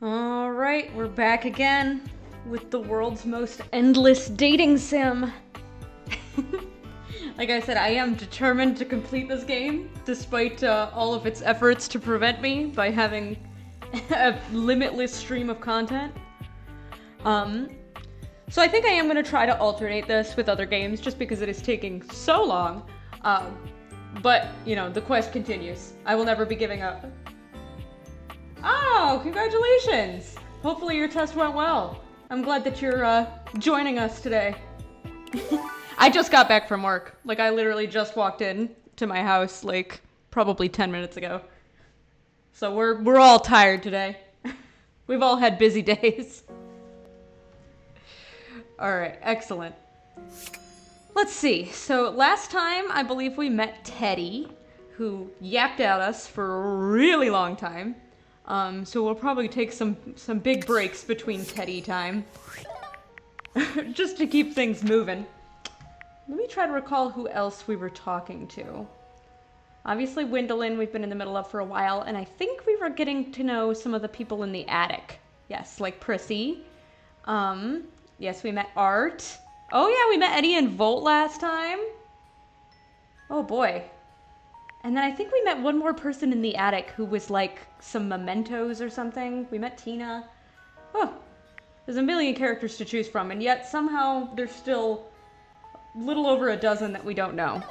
Alright, we're back again with the world's most endless dating sim. Like I said, I am determined to complete this game, despite all of its efforts to prevent me by having a limitless stream of content. So I think I am going to try to alternate this with other games, just because it is taking so long. But, you know, the quest continues. I will never be giving up. Oh, congratulations! Hopefully your test went well. I'm glad that you're joining us today. I just got back from work. Like, I literally just walked in to my house, like, probably 10 minutes ago. So we're all tired today. We've all had busy days. Alright, excellent. Let's see. So last time, I believe we met Teddy, who yapped at us for a really long time. So we'll probably take some big breaks between Teddy time. Just to keep things moving. Let me try to recall who else we were talking to. Obviously Gwendolyn we've been in the middle of for a while, and I think we were getting to know some of the people in the attic. Yes, like Prissy. Yes, we met Art. Oh yeah, we met Eddie and Volt last time. Oh boy. And then I think we met one more person in the attic who was like some mementos or something. We met Tina. Oh, there's a million characters to choose from, and yet somehow there's still a little over a dozen that we don't know.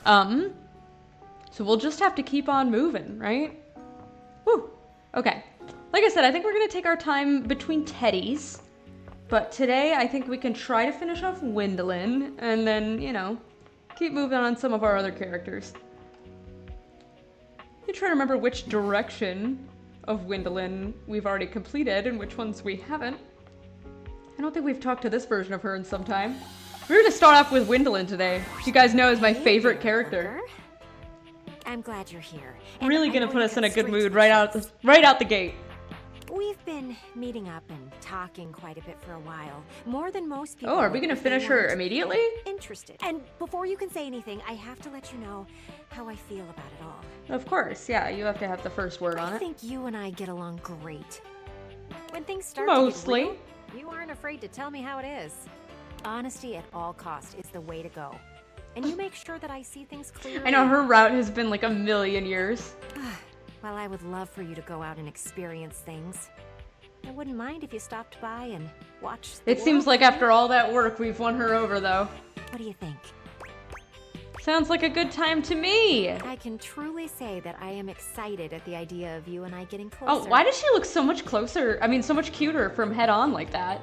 So we'll just have to keep on moving, right? Whew. Okay. Like I said, I think we're gonna take our time between Teddies, but today I think we can try to finish off Gwendolyn, and then, you know, keep moving on some of our other characters. I'm trying to remember which direction of Gwendolyn we've already completed and which ones we haven't. I don't think we've talked to this version of her in some time. We're gonna start off with Gwendolyn today, which you guys know is my favorite character. I'm glad you're here. Really gonna put us in a good mood right out the gate. We've been meeting up and talking quite a bit for a while. More than most people. Oh, are we gonna finish her immediately? Interested. And before you can say anything, I have to let you know how I feel about it all. Of course, yeah, you have to have the first word on I it. think you and I get along great. When things start Mostly. to get real, you aren't afraid to tell me how it is. Honesty at all costs is the way to go. And you make sure that I see things clearly. I know her route has been like a million years. Well, I would love for you to go out and experience things. I wouldn't mind if you stopped by and watched the It seems world like with me. after all that work, we've won her over, though. What do you think? Sounds like a good time to me. I can truly say that I am excited at the idea of you and I getting closer. Oh, why does she look so much closer? I mean, so much cuter from head on like that.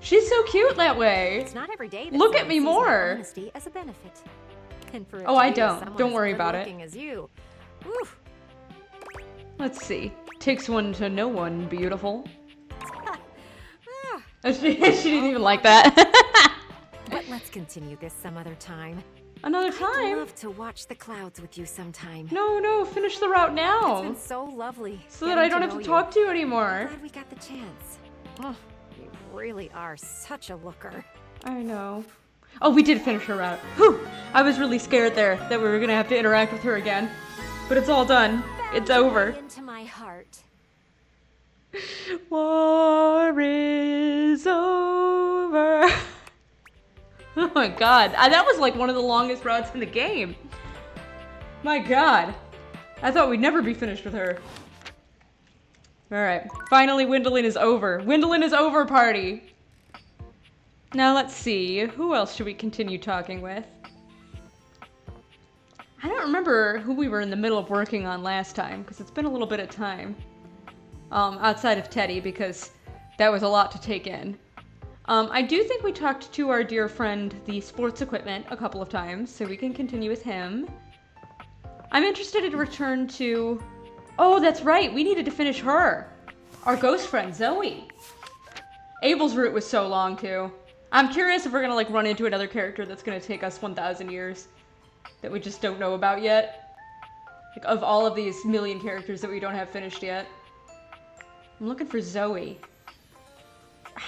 She's so cute that way. It's not every day that Look at someone me sees my more. honesty as a benefit. And for it Oh, to I be don't. someone Don't as worry about it. good-looking as you. Oof. Let's see. Takes one to know one, beautiful. Ah, Oh, she didn't even like that. but let's continue this some other time. Another I'd time? love to watch the clouds with you sometime. No, finish the route It's now. been so lovely. So that I don't have to talk to you anymore. Glad we got the chance. Oh, you really are such a looker. I know. Oh, we did finish her route. Whew! I was really scared there that we were gonna have to interact with her again. But it's all done. It's over. Into my heart. War is over. Oh my god. That was like one of the longest routes in the game. My god. I thought we'd never be finished with her. Alright. Finally, Gwendolyn is over. Gwendolyn is over, party. Now let's see. Who else should we continue talking with? I don't remember who we were in the middle of working on last time, because it's been a little bit of time. Outside of Teddy, because that was a lot to take in. I do think we talked to our dear friend, the sports equipment, a couple of times, so we can continue with him. I'm interested in return to... Oh, that's right, we needed to finish her. Our ghost friend, Zoe. Abel's route was so long, too. I'm curious if we're gonna, like, run into another character that's gonna take us 1,000 years that we just don't know about yet. Like, of all of these million characters that we don't have finished yet. I'm looking for Zoe.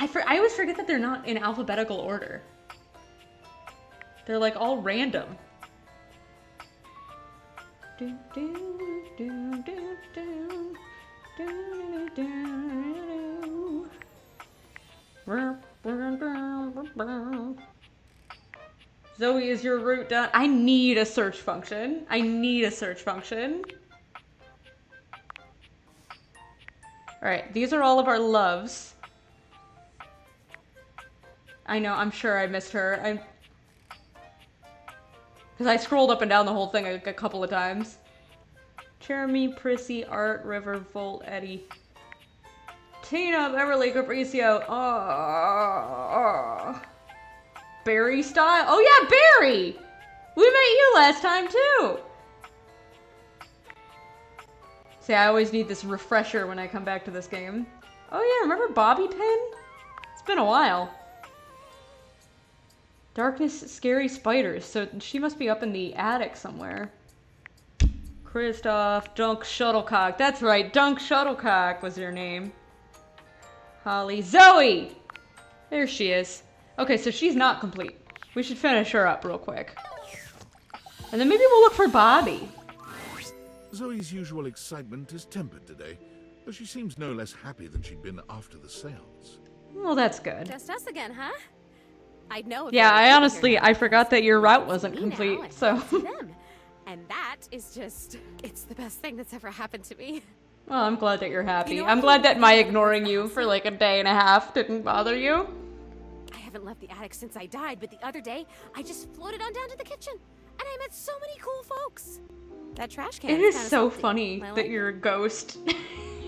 I always forget that they're not in alphabetical order. They're like all random. Do, do, do, do, do, do, do, do. Zoe, is your route done? I need a search function. I need a search function. Alright, these are all of our loves. I know, I'm sure I missed her. Because I scrolled up and down the whole thing a couple of times. Jeremy, Prissy, Art, River, Volt, Eddie. Tina, Beverly, Capricio. Oh. Barry style. Oh yeah, Barry! We met you last time too! See, I always need this refresher when I come back to this game. Oh yeah, remember Bobby Pin? It's been a while. Darkness, scary spiders. So she must be up in the attic somewhere. Kristoff, Dunk Shuttlecock. That's right, Dunk Shuttlecock was your name. Holly, Zoe! There she is. Okay, so she's not complete. We should finish her up real quick. And then maybe we'll look for Bobby. Zoe's usual excitement is tempered today, though she seems no less happy than she'd been after the seance. Well, that's good. Just us again, huh? I'd know. If Yeah, they were I here honestly, now. I forgot that your route wasn't Me now, complete, and so. to them. And that is just, it's the best thing that's ever happened to me. Well, I'm glad that you're happy. You know I'm what? glad that my ignoring you for like a day and a half didn't bother you. I haven't left the attic since I died, but the other day, I just floated on down to the kitchen. And I met so many cool folks. That trash can It is so funny that you're a ghost.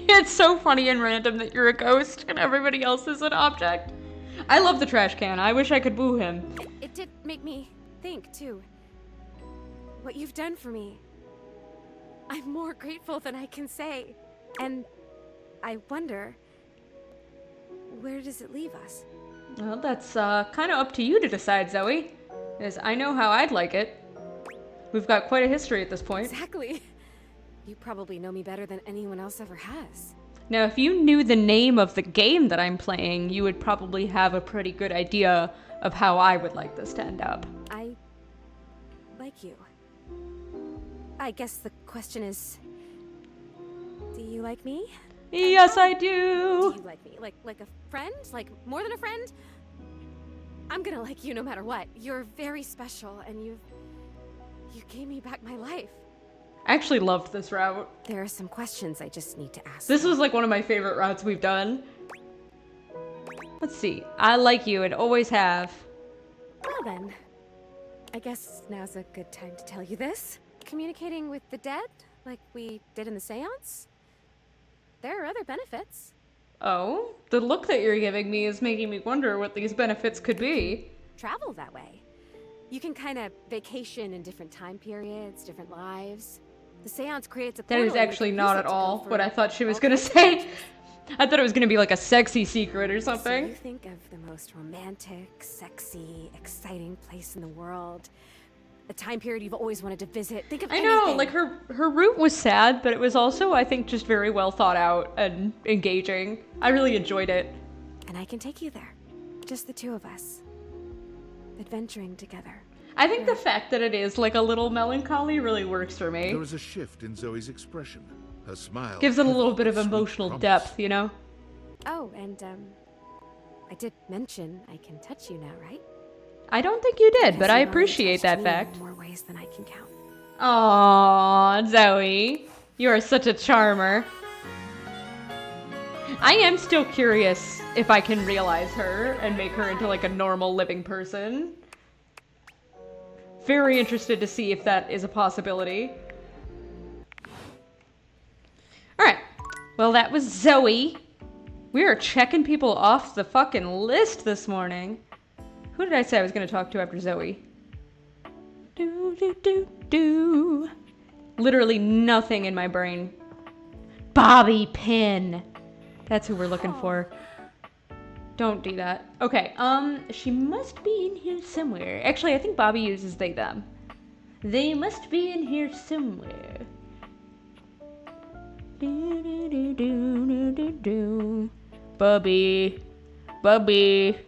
It's so funny and random that you're a ghost and everybody else is an object. I love the trash can. I wish I could woo him. It did make me think, too. What you've done for me. I'm more grateful than I can say. And I wonder, where does it leave us? Well, that's kind of up to you to decide, Zoe. As I know how I'd like it. We've got quite a history at this point. Exactly. You probably know me better than anyone else ever has. Now, if you knew the name of the game that I'm playing, you would probably have a pretty good idea of how I would like this to end up. I like you. I guess the question is, do you like me? Yes, I Do do. you like me? Like a friend? Like more than a friend? I'm gonna like you no matter what. You're very special, and you gave me back my life. I actually loved this route. There are some questions I just need to ask. This was like one of my favorite routes we've done. Let's see. I like you and always have. Well then, I guess now's a good time to tell you this. Communicating with the dead, like we did in the seance, there are other benefits. Oh, the look that you're giving me is making me wonder what these benefits could be. Travel that way. You can kind of vacation in different time periods, different lives. The seance creates a That portal is and you actually can not use it at to go all for what I thought she was all gonna kinds of say. adventures. I thought it was gonna be like a sexy secret or So you something. think of the most romantic, sexy, exciting place in the world. The time period you've always wanted to visit. Think of I know, anything. like her route was sad, but it was also, I think, just very well thought out and engaging. I really enjoyed it. And I can take you there. Just the two of us. Adventuring together. I think the fact that it is like a little melancholy really works for me. There is a shift in Zoe's expression. Her smile Gives it a little bit of sweet emotional promise. depth, you know? Oh, and I did mention I can touch you now, right? I don't think you did, but Because I you've already appreciate touched that me fact. in more ways than I can count. Aww, Zoe. You are such a charmer. I am still curious if I can realize her and make her into like a normal living person. Very interested to see if that is a possibility. Alright. Well, that was Zoe. We are checking people off the fucking list this morning. Who did I say I was going to talk to after Zoe? Do, do, do, do. Literally nothing in my brain. Bobby Pin. That's who we're looking for. Don't do that. Okay, she must be in here somewhere. Actually, I think Bobby uses they, them. They must be in here somewhere. Do, do, do, do, do, do, do. Bubby. Bubby.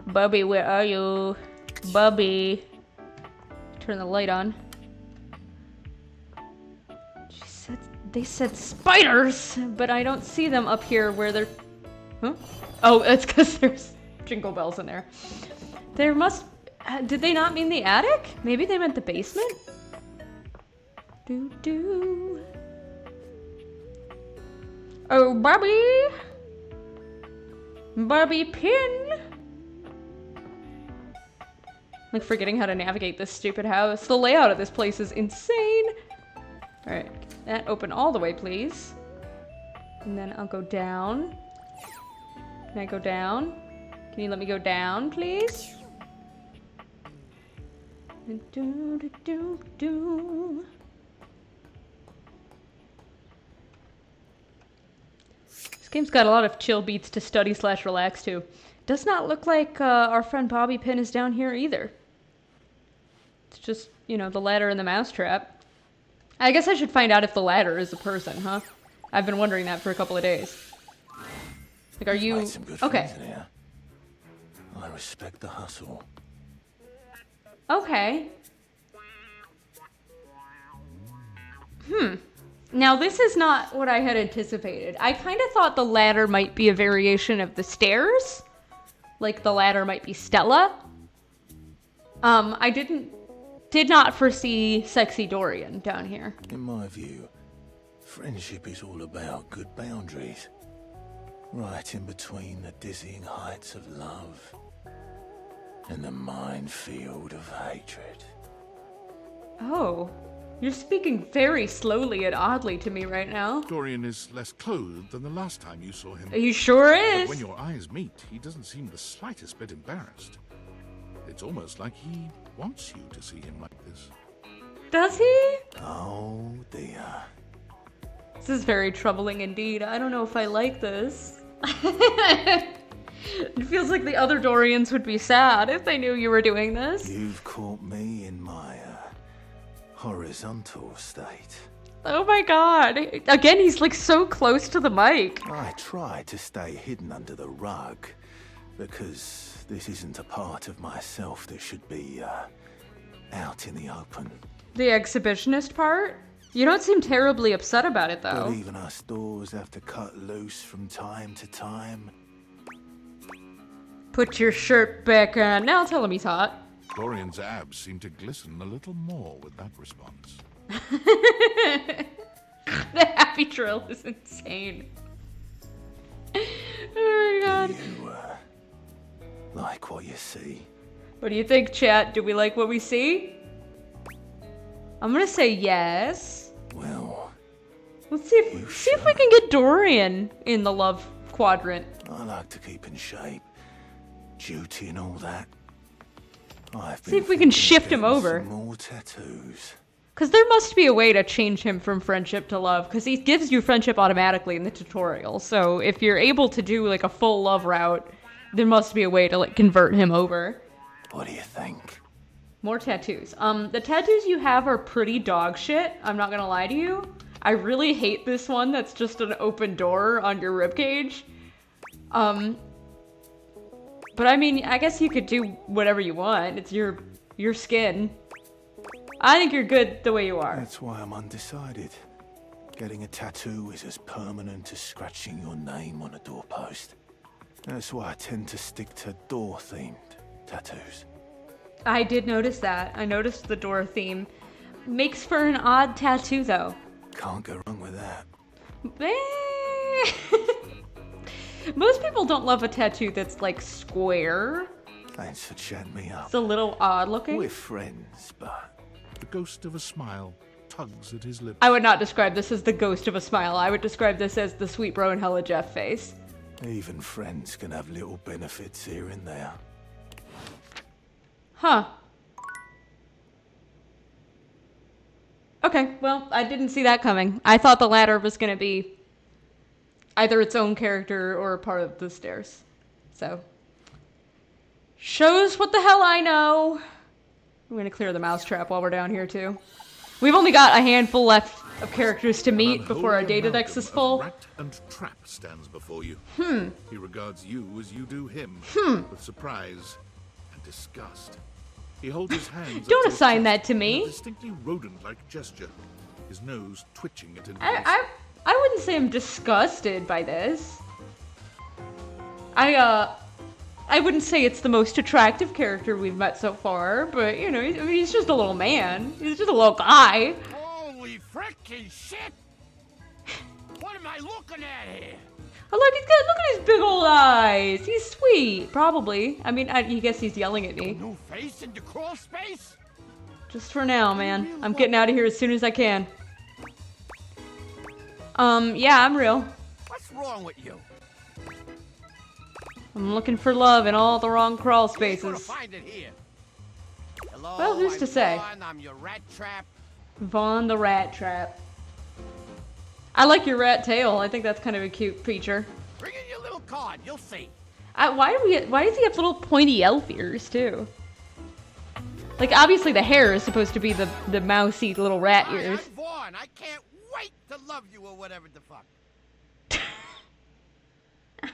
Bubby, where are you? Bubby. Turn the light on. They said spiders, but I don't see them up here where they're... Huh? Oh, it's because there's jingle bells in there. There must... Did they not mean the attic? Maybe they meant the basement? Do. Oh, Bobby! Bobby Pin! Like forgetting how to navigate this stupid house. The layout of this place is insane! Alright, that open all the way, please. And then I'll go down. Can I go down? Can you let me go down, please? This game's got a lot of chill beats to study / relax to. Does not look like our friend Bobby Pin is down here either. It's just, you know, the ladder and the mousetrap. I guess I should find out if the ladder is a person, huh? I've been wondering that for a couple of days. Like, are you... Okay. I respect the hustle. Okay. Now, this is not what I had anticipated. I kind of thought the ladder might be a variation of the stairs. Like, the ladder might be Stella. I did not foresee Sexy Dorian down here. In my view, friendship is all about good boundaries. Right in between the dizzying heights of love and the minefield of hatred. Oh. You're speaking very slowly and oddly to me right now. Dorian is less clothed than the last time you saw him. He sure But is. when your eyes meet, he doesn't seem the slightest bit embarrassed. It's almost like he wants you to see him like this. Does he? Oh dear. This is very troubling indeed. I don't know if I like this. It feels like the other Dorians would be sad if they knew you were doing this. You've caught me in my horizontal state. Oh my god. Again, he's like so close to the mic. I try to stay hidden under the rug because this isn't a part of myself that should be out in the open. The exhibitionist part? You don't seem terribly upset about it though. But even us doors have to cut loose from time to time. Put your shirt back on. Now tell him he's hot. Dorian's abs seem to glisten a little more with that response. The happy trail is insane. Oh my god. You like what you see? What do you think, chat? Do we like what we see? I'm gonna say yes. Well, Let's see if we can get Dorian in the love quadrant. I like to keep in shape. Duty and all that. See if we can shift him over. Some more tattoos. Because there must be a way to change him from friendship to love, because he gives you friendship automatically in the tutorial. So if you're able to do like a full love route, there must be a way to like convert him over. What do you think? More tattoos. The tattoos you have are pretty dog shit. I'm not gonna lie to you. I really hate this one that's just an open door on your ribcage. But I mean, I guess you could do whatever you want. It's your skin. I think you're good the way you are. That's why I'm undecided. Getting a tattoo is as permanent as scratching your name on a doorpost. That's why I tend to stick to door-themed tattoos. I did notice that. I noticed the door theme. Makes for an odd tattoo, though. Can't go wrong with that. Most people don't love a tattoo that's like square. Thanks for chatting me up. It's a little odd looking. We're friends, but... The ghost of a smile tugs at his lips. I would not describe this as the ghost of a smile. I would describe this as the sweet bro and hella Jeff face. even friends can have little benefits here and there. Huh. Okay, well, I didn't see that coming. I thought the ladder was going to be either its own character or a part of the stairs. So, shows what the hell I know. I'm going to clear the mousetrap while we're down here, too. We've only got a handful left of characters to meet before our data dex is full. Rat and trap stands before you. He regards you as you do him, with surprise and disgust. He holds his hands. Don't up to his assign chest that to in a me. distinctly rodent-like gesture, his nose twitching at intervals. I wouldn't say I'm disgusted by this. I I wouldn't say it's the most attractive character we've met so far, but, you know, he's just a little man. He's just a little guy. Holy frickin' shit! What am I looking at here? Oh, look at his big old eyes. He's sweet, probably. I mean, I guess he's yelling at me. New face into crawl space? Just for now, man. I'm getting out of here as soon as I can. Yeah, I'm real. What's wrong with you? I'm looking for love in all the wrong crawl You ain't gonna spaces. find it here. Hello, Well, who's I'm to say? Vaughn, I'm your rat trap. Vaughn the Rat Trap. I like your rat tail. I think that's kind of a cute feature. Bring in your little card, you'll see. Why does he have little pointy elf ears too? Like obviously the hair is supposed to be the mousy little rat Hi, ears. I'm Vaughn. I can't wait to love you or whatever the fuck.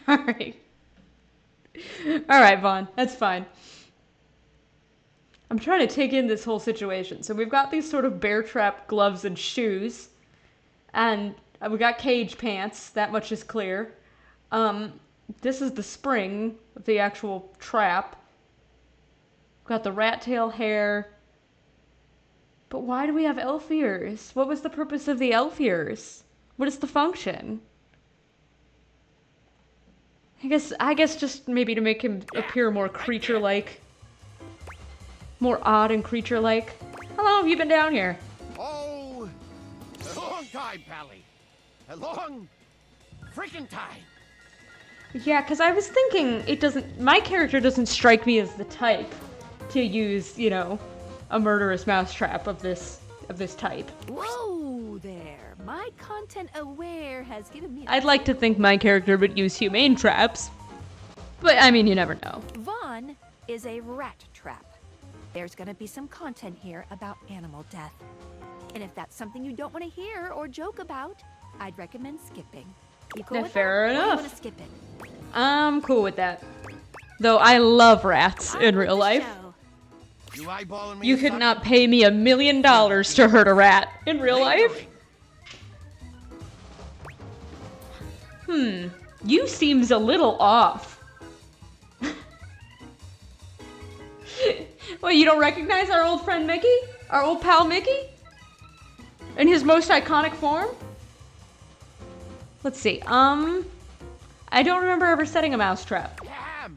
Alright. Alright, Vaughn. That's fine. I'm trying to take in this whole situation. So we've got these sort of bear trap gloves and shoes. And we got cage pants. That much is clear. This is the spring of the actual trap. We've got the rat tail hair. But why do we have elf ears? What was the purpose of the elf ears? What is the function? I guess just maybe to make him appear more creature-like. More odd and creature-like. How long have you been down here? Oh, a long time, Pally. A long freaking time. Yeah, because I was thinking my character doesn't strike me as the type to use, you know, a murderous mousetrap of this type. Whoa there. My content aware has given me. I'd like to think my character would use humane traps. But, I mean, you never know. Vaughn is a rat trap. There's gonna be some content here about animal death. And if that's something you don't want to hear or joke about, I'd recommend skipping. You cool Yeah, with fair that? Or enough. You wanna skip it? I'm cool with that. Though I love rats in On real with the life. show. You eyeballing me? You or could something? not pay me $1 million to hurt a rat in real life. You seems a little off. Well, you don't recognize our old friend Mickey? Our old pal Mickey? In his most iconic form? Let's see, I don't remember ever setting a mouse trap. Damn.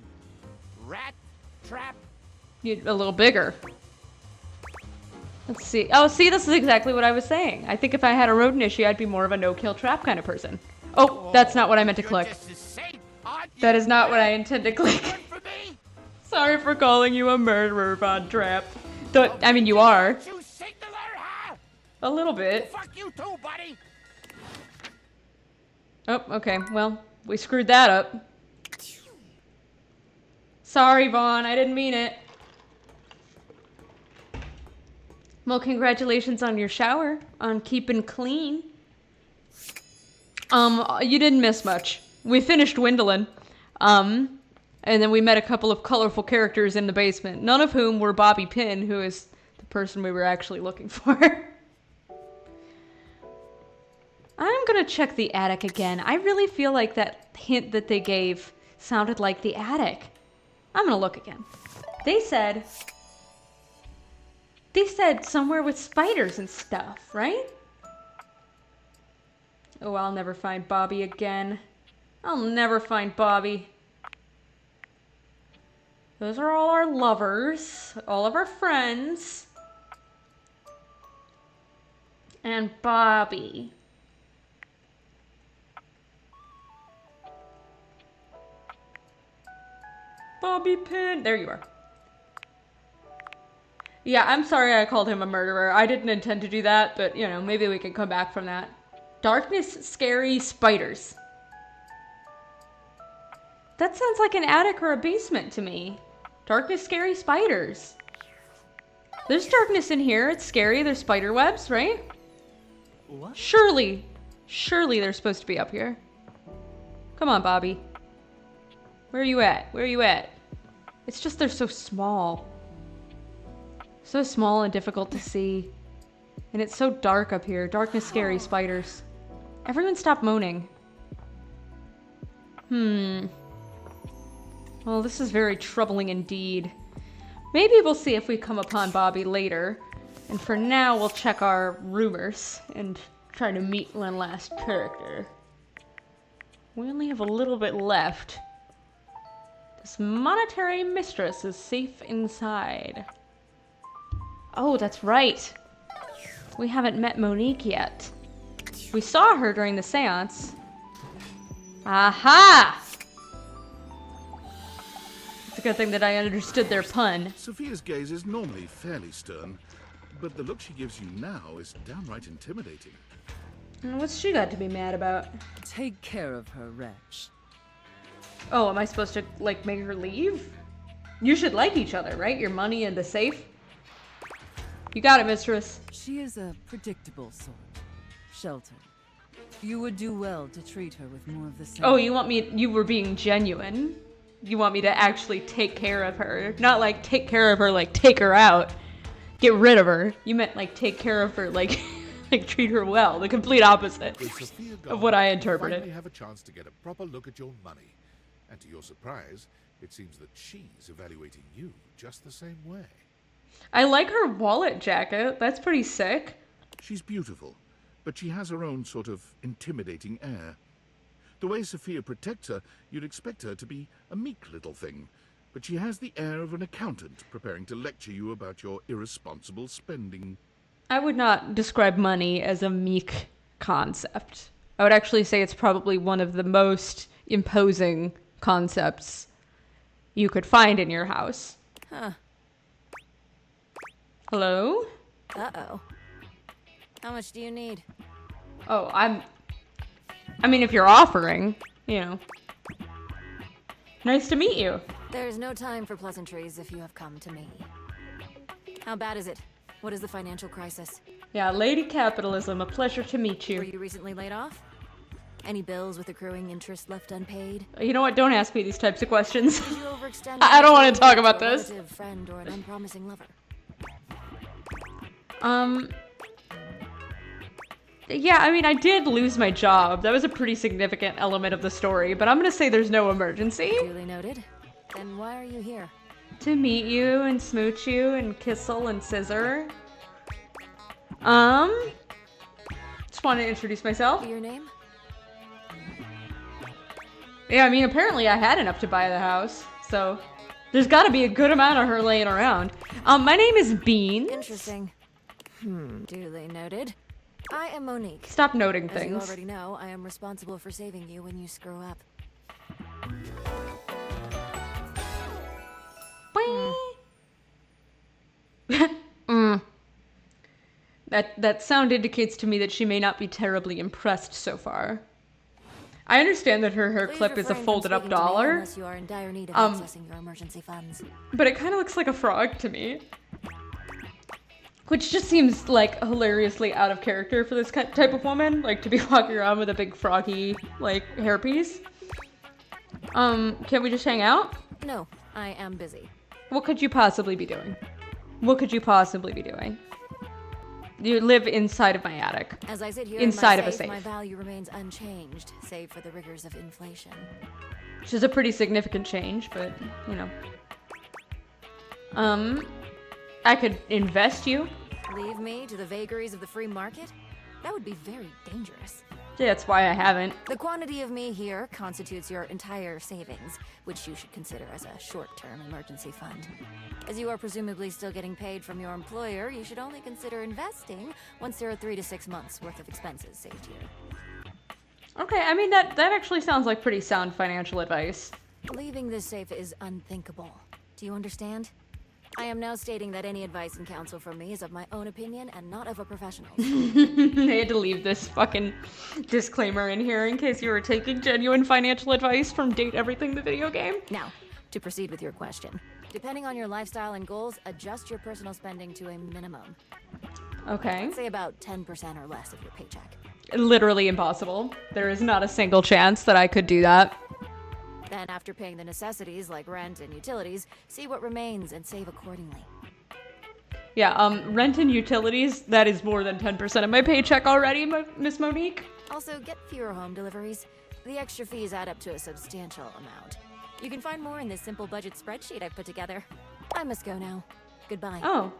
Rat trap. A little bigger. Let's see. Oh, see, this is exactly what I was saying. I think if I had a rodent issue, I'd be more of a no-kill trap kind of person. Oh, that's not what I meant to You're click. just as safe, aren't you? That is not what I intend to click. Good for me. Sorry for calling you a murderer, Von Trap. Though, I mean, you are. You signaler, huh? A little bit. Fuck you too, buddy. Oh, okay. Well, we screwed that up. Sorry, Vaughn. I didn't mean it. Well, congratulations on your shower. On keeping clean. You didn't miss much. We finished Windlin. And then we met a couple of colorful characters in the basement, none of whom were Bobby Pin, who is the person we were actually looking for. I'm gonna check the attic again. I really feel like that hint that they gave sounded like the attic. I'm gonna look again. They said somewhere with spiders and stuff, right? Oh, I'll never find Bobby again. I'll never find Bobby. Those are all our lovers, all of our friends. And Bobby. Bobby Pin. There you are. Yeah, I'm sorry I called him a murderer. I didn't intend to do that, but, you know, maybe we can come back from that. Darkness, scary spiders. That sounds like an attic or a basement to me. Darkness, scary spiders. There's darkness in here. It's scary. There's spider webs, right? What? Surely they're supposed to be up here. Come on, Bobby. Where are you at? Where are you at? It's just they're so small. So small and difficult to see. And it's so dark up here. Darkness, scary spiders. Everyone stop moaning. Well, this is very troubling indeed. Maybe we'll see if we come upon Bobby later. And for now, we'll check our rumors and try to meet one last character. We only have a little bit left. This monetary mistress is safe inside. Oh, that's right. We haven't met Monique yet. We saw her during the seance. Aha! It's a good thing that I understood their pun. Sophia's gaze is normally fairly stern, but the look she gives you now is downright intimidating. And what's she got to be mad about? Take care of her, wretch. Oh, am I supposed to, like, make her leave? You should like each other, right? Your money and the safe? You got it, mistress. She is a predictable sort. Sheltered. You would do well to treat her with more of the same. Oh, you were being genuine. You want me to actually take care of her. Not like take care of her, like take her out. Get rid of her. You meant like take care of her, like like treat her well. The complete opposite With Sophia of what I gone, you interpreted. finally have a chance to get a proper look at your money. And to your surprise, it seems that she's evaluating you just the same way. I like her wallet jacket. That's pretty sick. She's beautiful, but she has her own sort of intimidating air. The way Sophia protects her, you'd expect her to be a meek little thing, but she has the air of an accountant preparing to lecture you about your irresponsible spending. I would not describe money as a meek concept. I would actually say it's probably one of the most imposing concepts you could find in your house. Huh. Hello? Uh-oh. How much do you need? Oh, I mean, if you're offering, you know. Nice to meet you. There's no time for pleasantries if you have come to me. How bad is it? What is the financial crisis? Yeah, Lady Capitalism, a pleasure to meet Were you. you recently laid off? Any bills with accruing interest left unpaid? You know what? Don't ask me these types of questions. Did you overextend? I don't want to talk yourself about to a this. relative, friend, or an unpromising lover? Yeah, I mean, I did lose my job. That was a pretty significant element of the story, but I'm gonna say there's no emergency. Duly noted. Then why are you here? To meet you and smooch you and kissel and scissor. Just want to introduce myself. Your name? Yeah, I mean, apparently I had enough to buy the house, so there's got to be a good amount of her laying around. My name is Beans. Interesting. Duly noted. I am Monique. Stop noting As you things. already know, I am responsible for saving you when you screw up. That sound indicates to me that she may not be terribly impressed so far. I understand that her hair Please clip is a refrain from folded up speaking to me dollar, unless you are in dire need of accessing your emergency funds. but it kind of looks like a frog to me. Which just seems like hilariously out of character for this type of woman, like to be walking around with a big froggy, like, hairpiece. Can't we just hang out? No, I am busy. What could you possibly be doing? What could you possibly be doing? You live inside of my attic. As I sit here Inside in of my a safe, safe. my value remains unchanged, save for the rigors of inflation. Which is a pretty significant change, but, you know. I could invest you. Leave me to the vagaries of the free market? That would be very dangerous. Yeah, that's why I haven't. The quantity of me here constitutes your entire savings, which you should consider as a short-term emergency fund. As you are presumably still getting paid from your employer, you should only consider investing once there are 3 to 6 months worth of expenses saved here. Okay, I mean, that actually sounds like pretty sound financial advice. Leaving this safe is unthinkable. Do you understand? I am now stating that any advice and counsel from me is of my own opinion and not of a professional. I had to leave this fucking disclaimer in here in case you were taking genuine financial advice from Date Everything the video game. Now, to proceed with your question. Depending on your lifestyle and goals, adjust your personal spending to a minimum. Okay. Say about 10% or less of your paycheck. Literally impossible. There is not a single chance that I could do that. Then, after paying the necessities like rent and utilities, see what remains and save accordingly. Yeah, rent and utilities, that is more than 10% of my paycheck already, Miss Monique. Also, get fewer home deliveries. The extra fees add up to a substantial amount. You can find more in this simple budget spreadsheet I've put together. I must go now. Goodbye. Oh.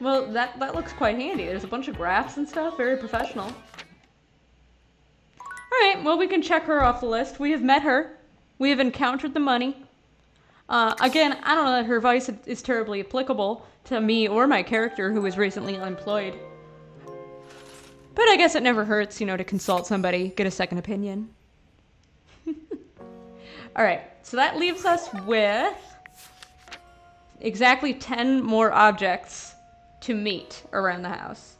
Well, that looks quite handy. There's a bunch of graphs and stuff. Very professional. Alright, well, we can check her off the list. We have met her. We have encountered the money. Again, I don't know that her advice is terribly applicable to me or my character who was recently unemployed. But I guess it never hurts, you know, to consult somebody, get a second opinion. Alright, so that leaves us with exactly 10 more objects to meet around the house.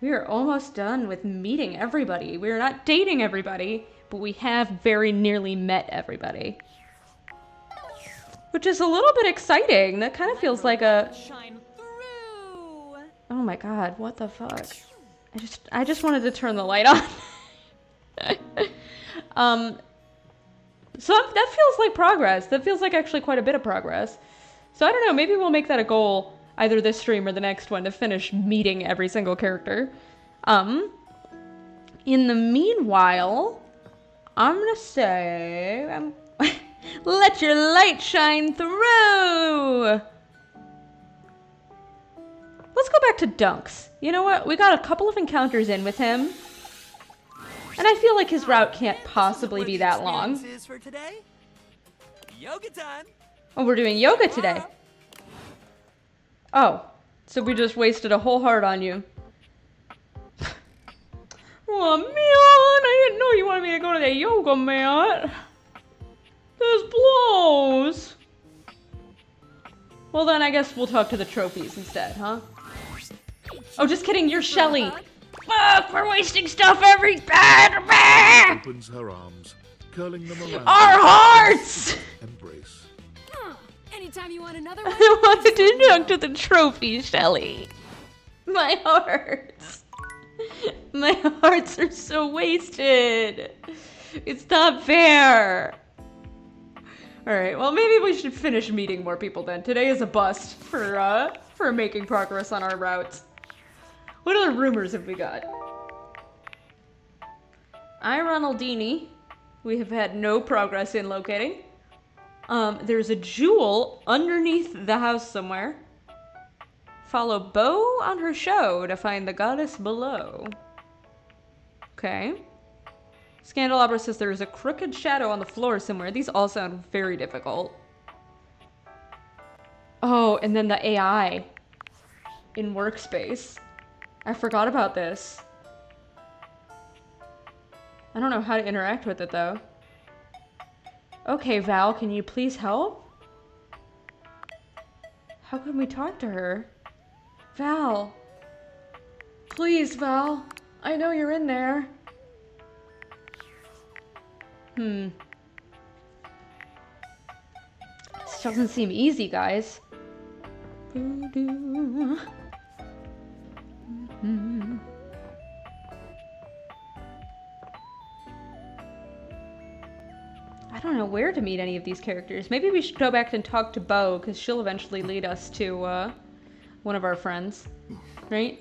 We are almost done with meeting everybody. We are not dating everybody, but we have very nearly met everybody. Which is a little bit exciting. That kind of feels like a... Oh my god, what the fuck? I just wanted to turn the light on. So that feels like progress. That feels like actually quite a bit of progress. So I don't know, maybe we'll make that a goal, either this stream or the next one, to finish meeting every single character. In the meanwhile, I'm gonna say, let your light shine through! Let's go back to Dunks. You know what? We got a couple of encounters in with him. And I feel like his route can't possibly be that long. For today? Yoga time. Oh, we're doing yoga today. Oh, so we just wasted a whole heart on you. Oh man, I didn't know you wanted me to go to the yoga mat. This blows. Well then, I guess we'll talk to the trophies instead, huh? Oh, just kidding, you're Shelly. Fuck, we're wasting stuff every... Opens her arms, curling them around Our hearts! Embrace. Anytime you want another one. I wanted to talk to the trophies, Shelly. My hearts. My hearts are so wasted. It's not fair. Alright, well maybe we should finish meeting more people then. Today is a bust for making progress on our routes. What other rumors have we got? Ronaldini, we have had no progress in locating. There's a jewel underneath the house somewhere. Follow Beau on her show to find the goddess below. Okay. Scandalabra says there is a crooked shadow on the floor somewhere. These all sound very difficult. Oh, and then the AI in workspace. I forgot about this. I don't know how to interact with it though. Okay, Val, can you please help? How can we talk to her? Val. Please, Val. I know you're in there. This doesn't seem easy, guys. I don't know where to meet any of these characters. Maybe we should go back and talk to Beau, because she'll eventually lead us to one of our friends. Right?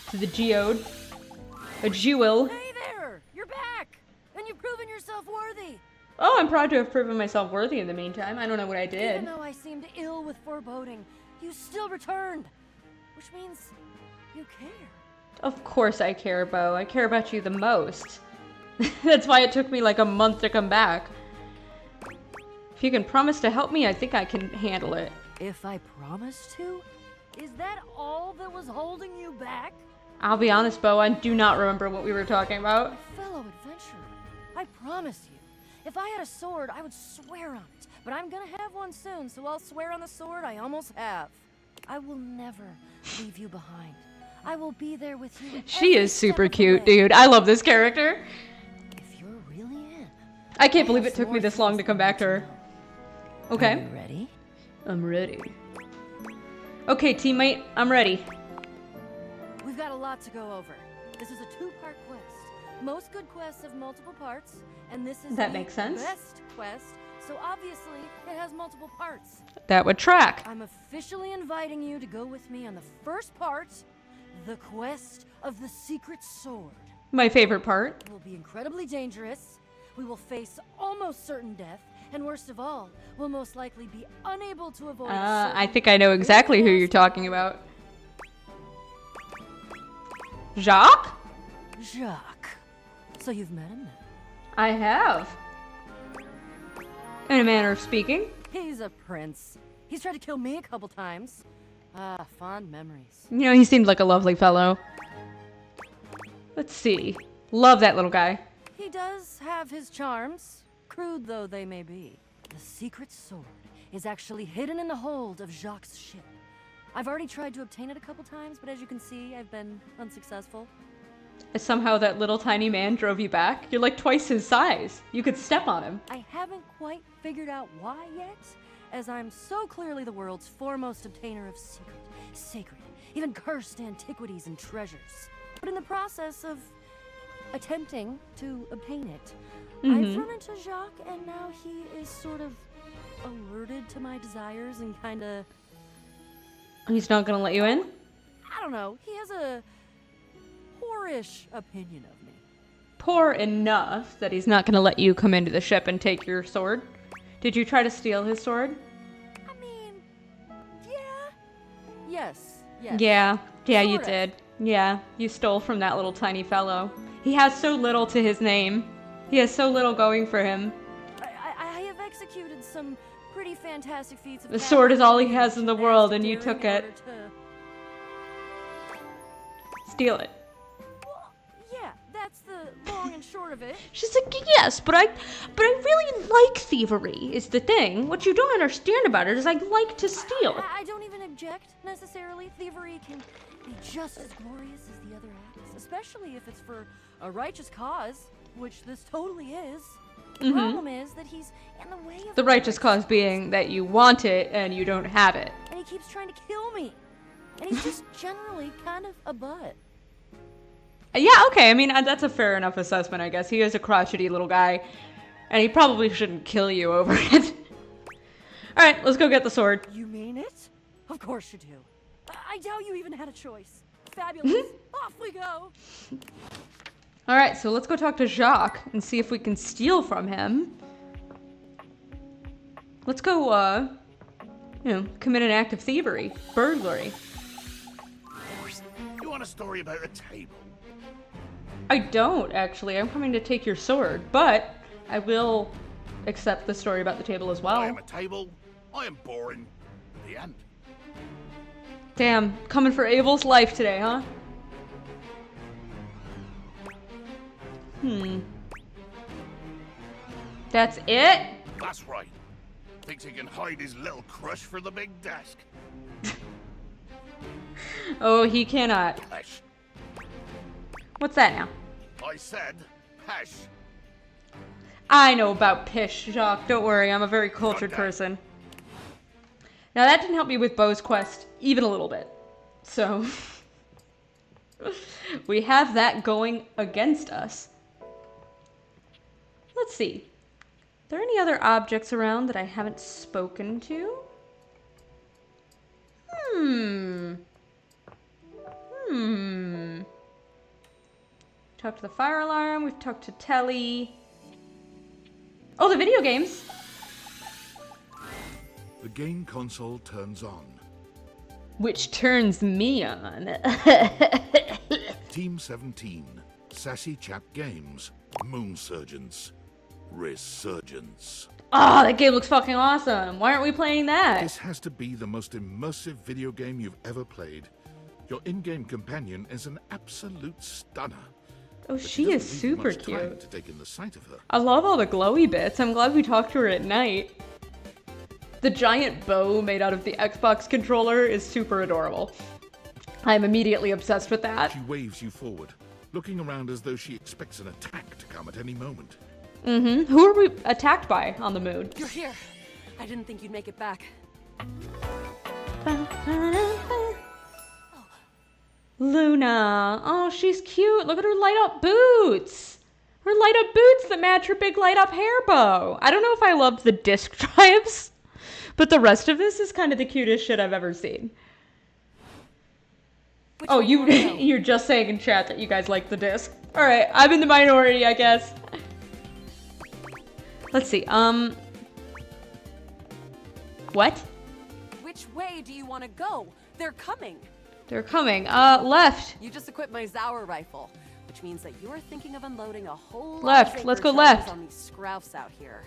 To the geode. A jewel. Hey there! You're back! And you've proven yourself worthy! Oh, I'm proud to have proven myself worthy in the meantime. I don't know what I did. Even though I seemed ill with foreboding, you still returned. Which means you care. Of course I care, Beau. I care about you the most. That's why it took me like a month to come back. If you can promise to help me, I think I can handle it. If I promised to? Is that all that was holding you back? I'll be honest, Beau, I do not remember what we were talking about. Fellow adventurer, I promise you, if I had a sword, I would swear on it. But I'm gonna have one soon, so I'll swear on the sword I almost have. I will never leave you behind. I will be there with you. She is super cute, dude. I love this character. If you're really in, I can't believe it took me this long to come back to her. Okay. Are you ready? I'm ready. Okay, teammate, I'm ready. We've got a lot to go over. This is a two-part quest. Most good quests have multiple parts, and this is That the makes sense. best quest, so obviously it has multiple parts. That would track. I'm officially inviting you to go with me on the first part, the quest of the secret sword. My favorite part. It will be incredibly dangerous, we will face almost certain death, and worst of all, we'll most likely be unable to avoid I think I know exactly who you're talking about. Jacques? Jacques. So you've met him then? I have. In a manner of speaking. He's a prince. He's tried to kill me a couple times. Ah, fond memories. You know, he seemed like a lovely fellow. Let's see. Love that little guy. He does have his charms, crude though they may be. The secret sword is actually hidden in the hold of Jacques' ship. I've already tried to obtain it a couple times, but as you can see, I've been unsuccessful. Somehow that little tiny man drove you back. You're like twice his size. You could step on him. I haven't quite figured out why yet, as I'm so clearly the world's foremost obtainer of secret, sacred, even cursed antiquities and treasures. But in the process of attempting to obtain it, I've run into Jacques, and now he is sort of alerted to my desires and kinda... He's not gonna let you in? I don't know, he has a poorish opinion of me. Poor enough that he's not gonna let you come into the ship and take your sword. Did you try to steal his sword? I mean, yeah. Yes. Yeah, you Sorta. did. Yeah, you stole from that little tiny fellow. He has so little to his name. He has so little going for him. I have executed some pretty fantastic feats of The sword is all he has in the vast world, and you daring took in it. order to- Steal it. Well, yeah, that's the long and short of it. She's like, yes, but I really like thievery, is the thing. What you don't understand about it is I like to steal. I don't even object, necessarily. Thievery can be just as glorious as the other acts, especially if it's for a righteous cause, which this totally is. The problem is that he's in the way of The righteous cause being that you want it and you don't have it. and he keeps trying to kill me. And he's just generally kind of a butt. Yeah, okay, I mean, that's a fair enough assessment, I guess. He is a crotchety little guy, and he probably shouldn't kill you over it. Alright, let's go get the sword. You mean it? Of course you do. I doubt you even had a choice. Fabulous. Off we go. Alright, so let's go talk to Jacques and see if we can steal from him. Let's go, commit an act of thievery. Burglary. You want a story about a table? I don't, actually. I'm coming to take your sword, but I will accept the story about the table as I well. am a table. I am boring. The end. Damn, coming for Abel's life today, huh? That's it? That's right. Thinks he can hide his little crush for the big desk. Oh, he cannot. Pesh. What's that now? I said pesh. I know about pish, Jacques. Don't worry, I'm a very cultured person. Now that didn't help me with Beau's quest even a little bit. So we have that going against us. Let's see. Are there any other objects around that I haven't spoken to? Talked to the fire alarm, we've talked to Telly. Oh, the video games! The game console turns on. Which turns me on. Team 17, Sassy Chap Games, Moon Surgeons, Resurgence. Oh, that game looks fucking awesome. Why aren't we playing that? This has to be the most immersive video game you've ever played. Your in-game companion is an absolute stunner. Oh, But she is doesn't leave you super much time cute. to take in the sight of her. I love all the glowy bits. I'm glad we talked to her at night. The giant bow made out of the Xbox controller is super adorable. I'm immediately obsessed with that. She waves you forward, looking around as though she expects an attack to come at any moment. Who are we attacked by on the moon? You're here. I didn't think you'd make it back. Luna. Oh, she's cute. Look at her light up boots. Her light up boots that match her big light up hair bow. I don't know if I loved the disc drives, but the rest of this is kind of the cutest shit I've ever seen. Oh, you're just saying in chat that you guys like the disc. All right, I'm in the minority, I guess. Let's see. What? Which way do you want to go? They're coming. They're coming. Left. You just equipped my Zauer rifle, which means that you're thinking of unloading a whole lot Left. of Let's Sacred go charges left. on these scroufs out here.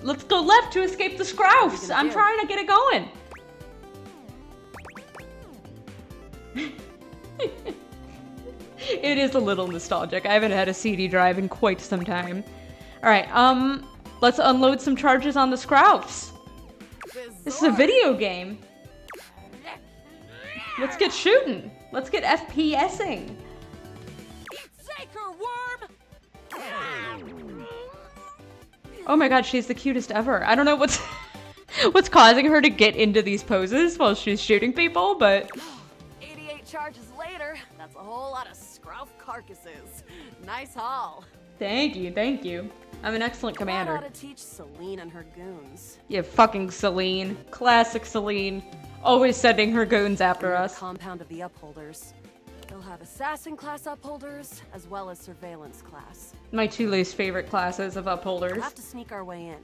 Let's go left to escape the Scroufs. What are you I'm gonna do? trying to get it going. It is a little nostalgic. I haven't had a CD drive in quite some time. All right, let's unload some charges on the Scroufs. This is a video game. Let's get shooting. Let's get FPSing. Sacred worm! Oh my god, she's the cutest ever. I don't know what's what's causing her to get into these poses while she's shooting people, but 88 charges later, that's a whole lot of scrouf carcasses. Nice haul. thank you, thank you. I'm an excellent That commander. ought to teach Celine and her goons. Yeah, fucking Celine. Classic Celine. Always sending her goons after Near the us. compound of the upholders. They'll have assassin class upholders as well as surveillance class. My two least favorite classes of We'll upholders. have to sneak our way in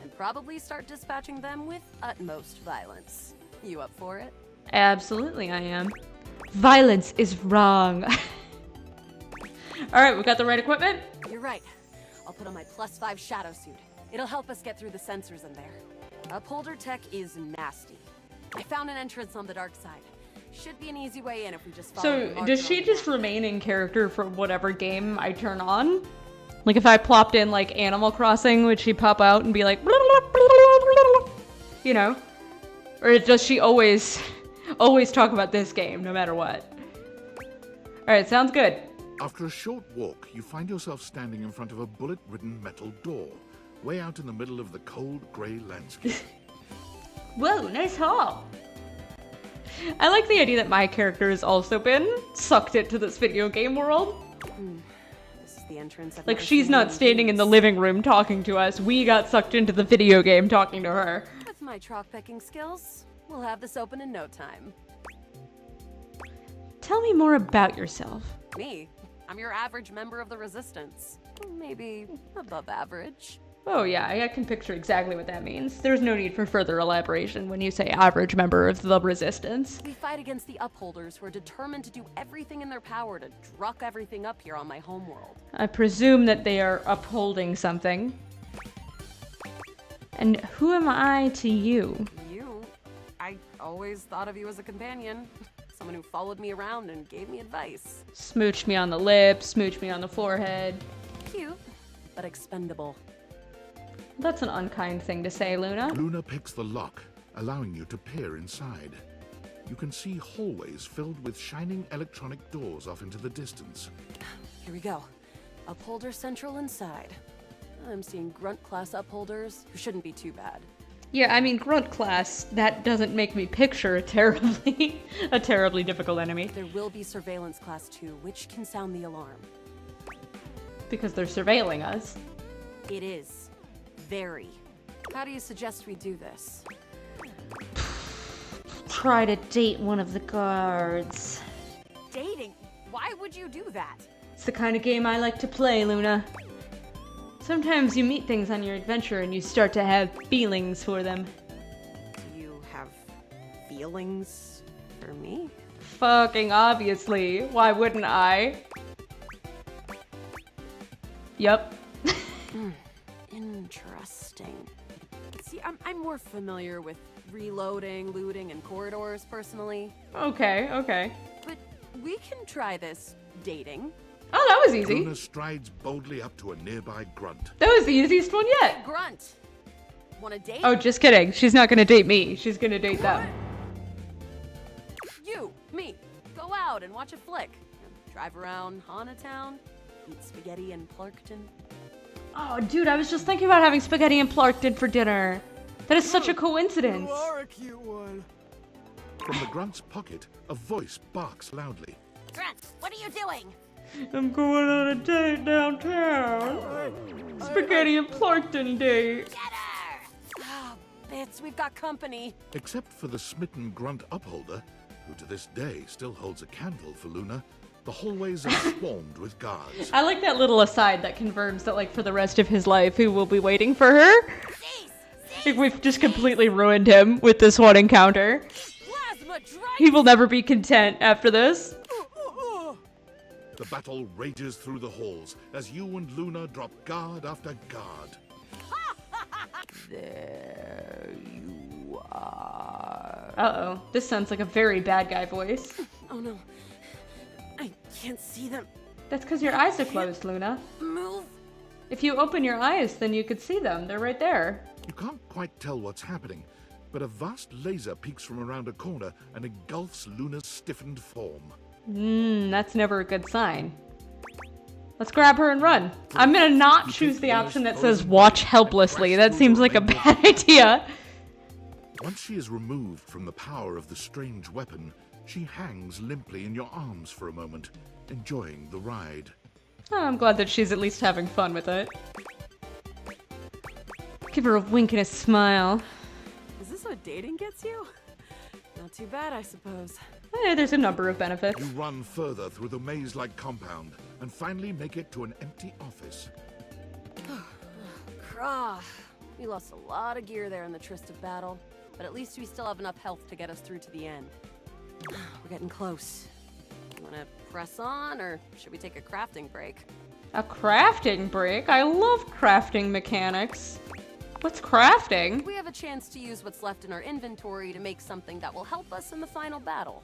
and probably start dispatching them with utmost violence. You up for it? Absolutely, I am. Violence is wrong. Alright, we got the right equipment? You're right. I'll put on my +5 shadow suit. It'll help us get through the sensors in there. Upholder tech is nasty. I found an entrance on the dark side. Should be an easy way in if we just follow the So, marker does on she the just map. remain in character for whatever game I turn on? Like if I plopped in like Animal Crossing, would she pop out and be like, you know? Or does she always talk about this game, no matter what? Alright, sounds good. After a short walk, you find yourself standing in front of a bullet-ridden metal door, way out in the middle of the cold, grey landscape. Whoa, nice haul. I like the idea that my character has also been sucked into this video game world. This is the entrance. I've Like, never she's seen not in standing in the years. living room talking to us. We got sucked into the video game talking to her. With my chalk picking skills, we'll have this open in no time. Tell me more about yourself. Me? I'm your average member of the Resistance. Maybe above average. Oh yeah, I can picture exactly what that means. There's no need for further elaboration when you say average member of the Resistance. We fight against the Upholders who are determined to do everything in their power to druck everything up here on my homeworld. I presume that they are upholding something. And who am I to you? You? I always thought of you as a companion. Someone who followed me around and gave me advice. Smooch me on the lips, smooch me on the forehead. Cute, but expendable. That's an unkind thing to say, Luna. Luna picks the lock, allowing you to peer inside. You can see hallways filled with shining electronic doors off into the distance. Here we go. Upholder Central inside. I'm seeing Grunt class upholders who shouldn't be too bad. Yeah, I mean, Grunt class, that doesn't make me picture a terribly difficult enemy. There will be Surveillance class 2, which can sound the alarm. Because they're surveilling us. It is. Very. How do you suggest we do this? Try to date one of the guards. Dating? Why would you do that? It's the kind of game I like to play, Luna. Sometimes you meet things on your adventure and you start to have feelings for them. Do you have feelings for me? Fucking obviously. Why wouldn't I? Yup. Interesting. See, I'm more familiar with reloading, looting, and corridors personally. Okay, okay. But we can try this dating. Oh, that was easy. Luna strides boldly up to a nearby grunt. That was the easiest one yet. Grunt! Wanna date? Oh, just kidding. She's not gonna date me. She's gonna date them. You, me, go out and watch a flick. Drive around Haunatown, eat spaghetti in Plarkton. Oh, dude, I was just thinking about having spaghetti and Plarkton for dinner. That is such a coincidence. a cute one. From the grunt's pocket, a voice barks loudly. Grunt, what are you doing? I'm going on a date downtown. Spaghetti and Plarkton date. Oh, bits, we've got company. Except for the smitten grunt upholder, who to this day still holds a candle for Luna, The hallways are swarmed with guards. I like that little aside that confirms that, like, for the rest of his life, he will be waiting for her. Like, we've just completely ruined him with this one encounter. He will never be content after this. The battle rages through the halls as you and Luna drop guard after guard. There you are. Uh-oh. This sounds like a very bad guy voice. Oh no. I can't see them. That's because your eyes are closed, Luna. Move. If you open your eyes, then you could see them. They're right there. You can't quite tell what's happening, but a vast laser peeks from around a corner and engulfs Luna's stiffened form. That's never a good sign. Let's grab her and run. I'm gonna not choose the option that says watch helplessly. That seems like a bad idea. Once she is removed from the power of the strange weapon, she hangs limply in your arms for a moment, enjoying the ride. Oh, I'm glad that she's at least having fun with it. Give her a wink and a smile. Is this what dating gets you? Not too bad, I suppose. There's a number of benefits. You run further through the maze-like compound and finally make it to an empty office. Krah. We lost a lot of gear there in the tryst of battle, but at least we still have enough health to get us through to the end. We're getting close. You wanna press on, or should we take a crafting break? A crafting break? I love crafting mechanics. What's crafting? We have a chance to use what's left in our inventory to make something that will help us in the final battle.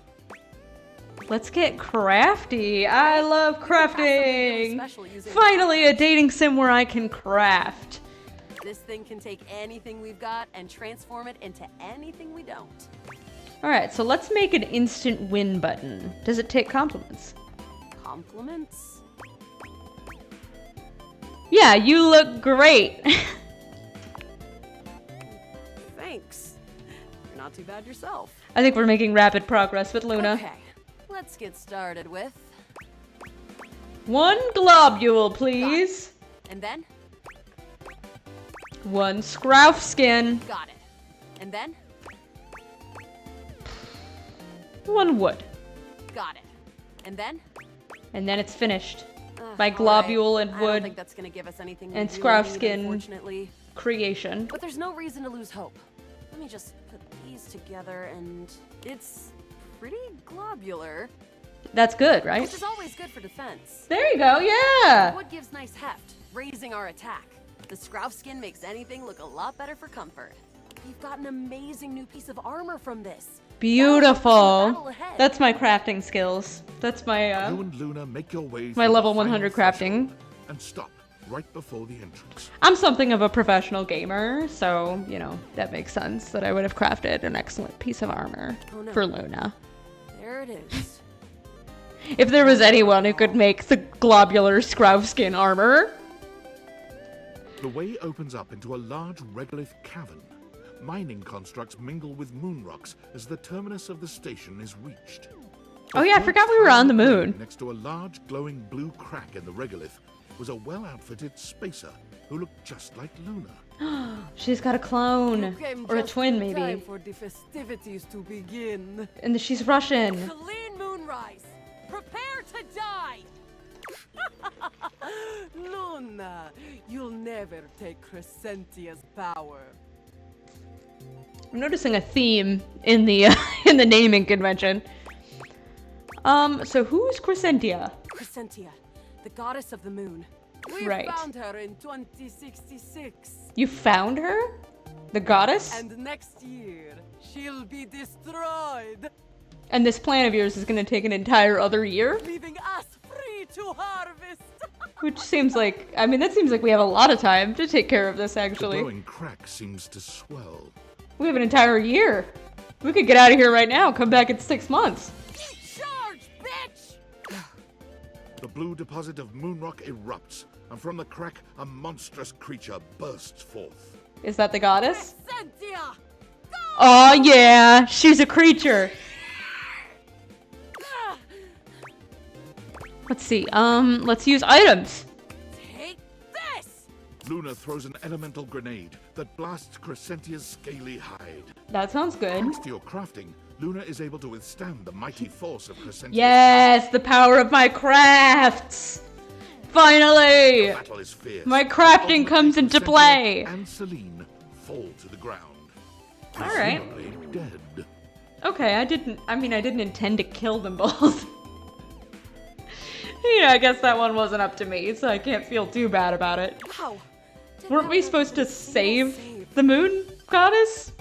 Let's get crafty. I love crafting. Special using Finally, a dating sim where I can craft. This thing can take anything we've got and transform it into anything we don't. Alright, so let's make an instant win button. Does it take compliments? Compliments? Yeah, you look great. Thanks. You're not too bad yourself. I think we're making rapid progress with Luna. Okay, let's get started with... One globule, please. And then? One scrouf skin. Got it. And then? One wood. Got it. And then? And then it's finished. By All globule right. and I don't wood think that's gonna give us anything and we really scrouf need, skin. unfortunately. Creation. But there's no reason to lose hope. Let me just put these together and it's pretty globular. That's good, right? Which is always good for defense. There you go, yeah! Wood gives nice heft, raising our attack. The scrouf skin makes anything look a lot better for comfort. We've got an amazing new piece of armor from this. Beautiful. That's my crafting skills. That's my You and Luna make your way my through level the 100 final crafting. threshold and stop right before the entrance. I'm something of a professional gamer, so, you know, that makes sense that I would have crafted an excellent piece of armor Oh, no. for Luna. There it is. If there was anyone who could make the globular scrouf skin armor. The way opens up into a large regolith cavern. Mining constructs mingle with moon rocks as the terminus of the station is reached. Oh yeah, I forgot we were on the moon. Next to a large glowing blue crack in the regolith was a well-outfitted spacer who looked just like Luna. She's got a clone. Or a twin, Time maybe. for the festivities to begin. And she's Russian. Clean moonrise. Prepare to die. Luna, you'll never take Crescentia's power. I'm noticing a theme in the in the naming convention. So who's Crescentia? Crescentia, the goddess of the moon. We Right. found her in 2066. You found her? The goddess? And next year, she'll be destroyed, And this plan of yours is gonna take an entire other year? leaving us free to harvest. Which seems like, I mean, that seems like we have a lot of time to take care of this, The actually. glowing crack seems to swell. We have an entire year. We could get out of here right now, come back in 6 months. Charge, bitch! The blue deposit of moon rock erupts, and from the crack, a monstrous creature bursts forth. Is that the goddess? Crescentia! Oh yeah, she's a creature. Let's see, let's use items. Take this! Luna throws an elemental grenade that blasts Crescentia's scaly hide. That sounds good. Thanks to your crafting, Luna is able to withstand the mighty force of Crescentia's Yes, the power of my crafts! Finally! battle is fierce. My crafting comes into Crescentia play. and Celine fall to the ground. All right. Presumably dead. Okay, I didn't intend to kill them both. I guess that one wasn't up to me, so I can't feel too bad about it. Wow. Weren't we supposed to save the moon goddess?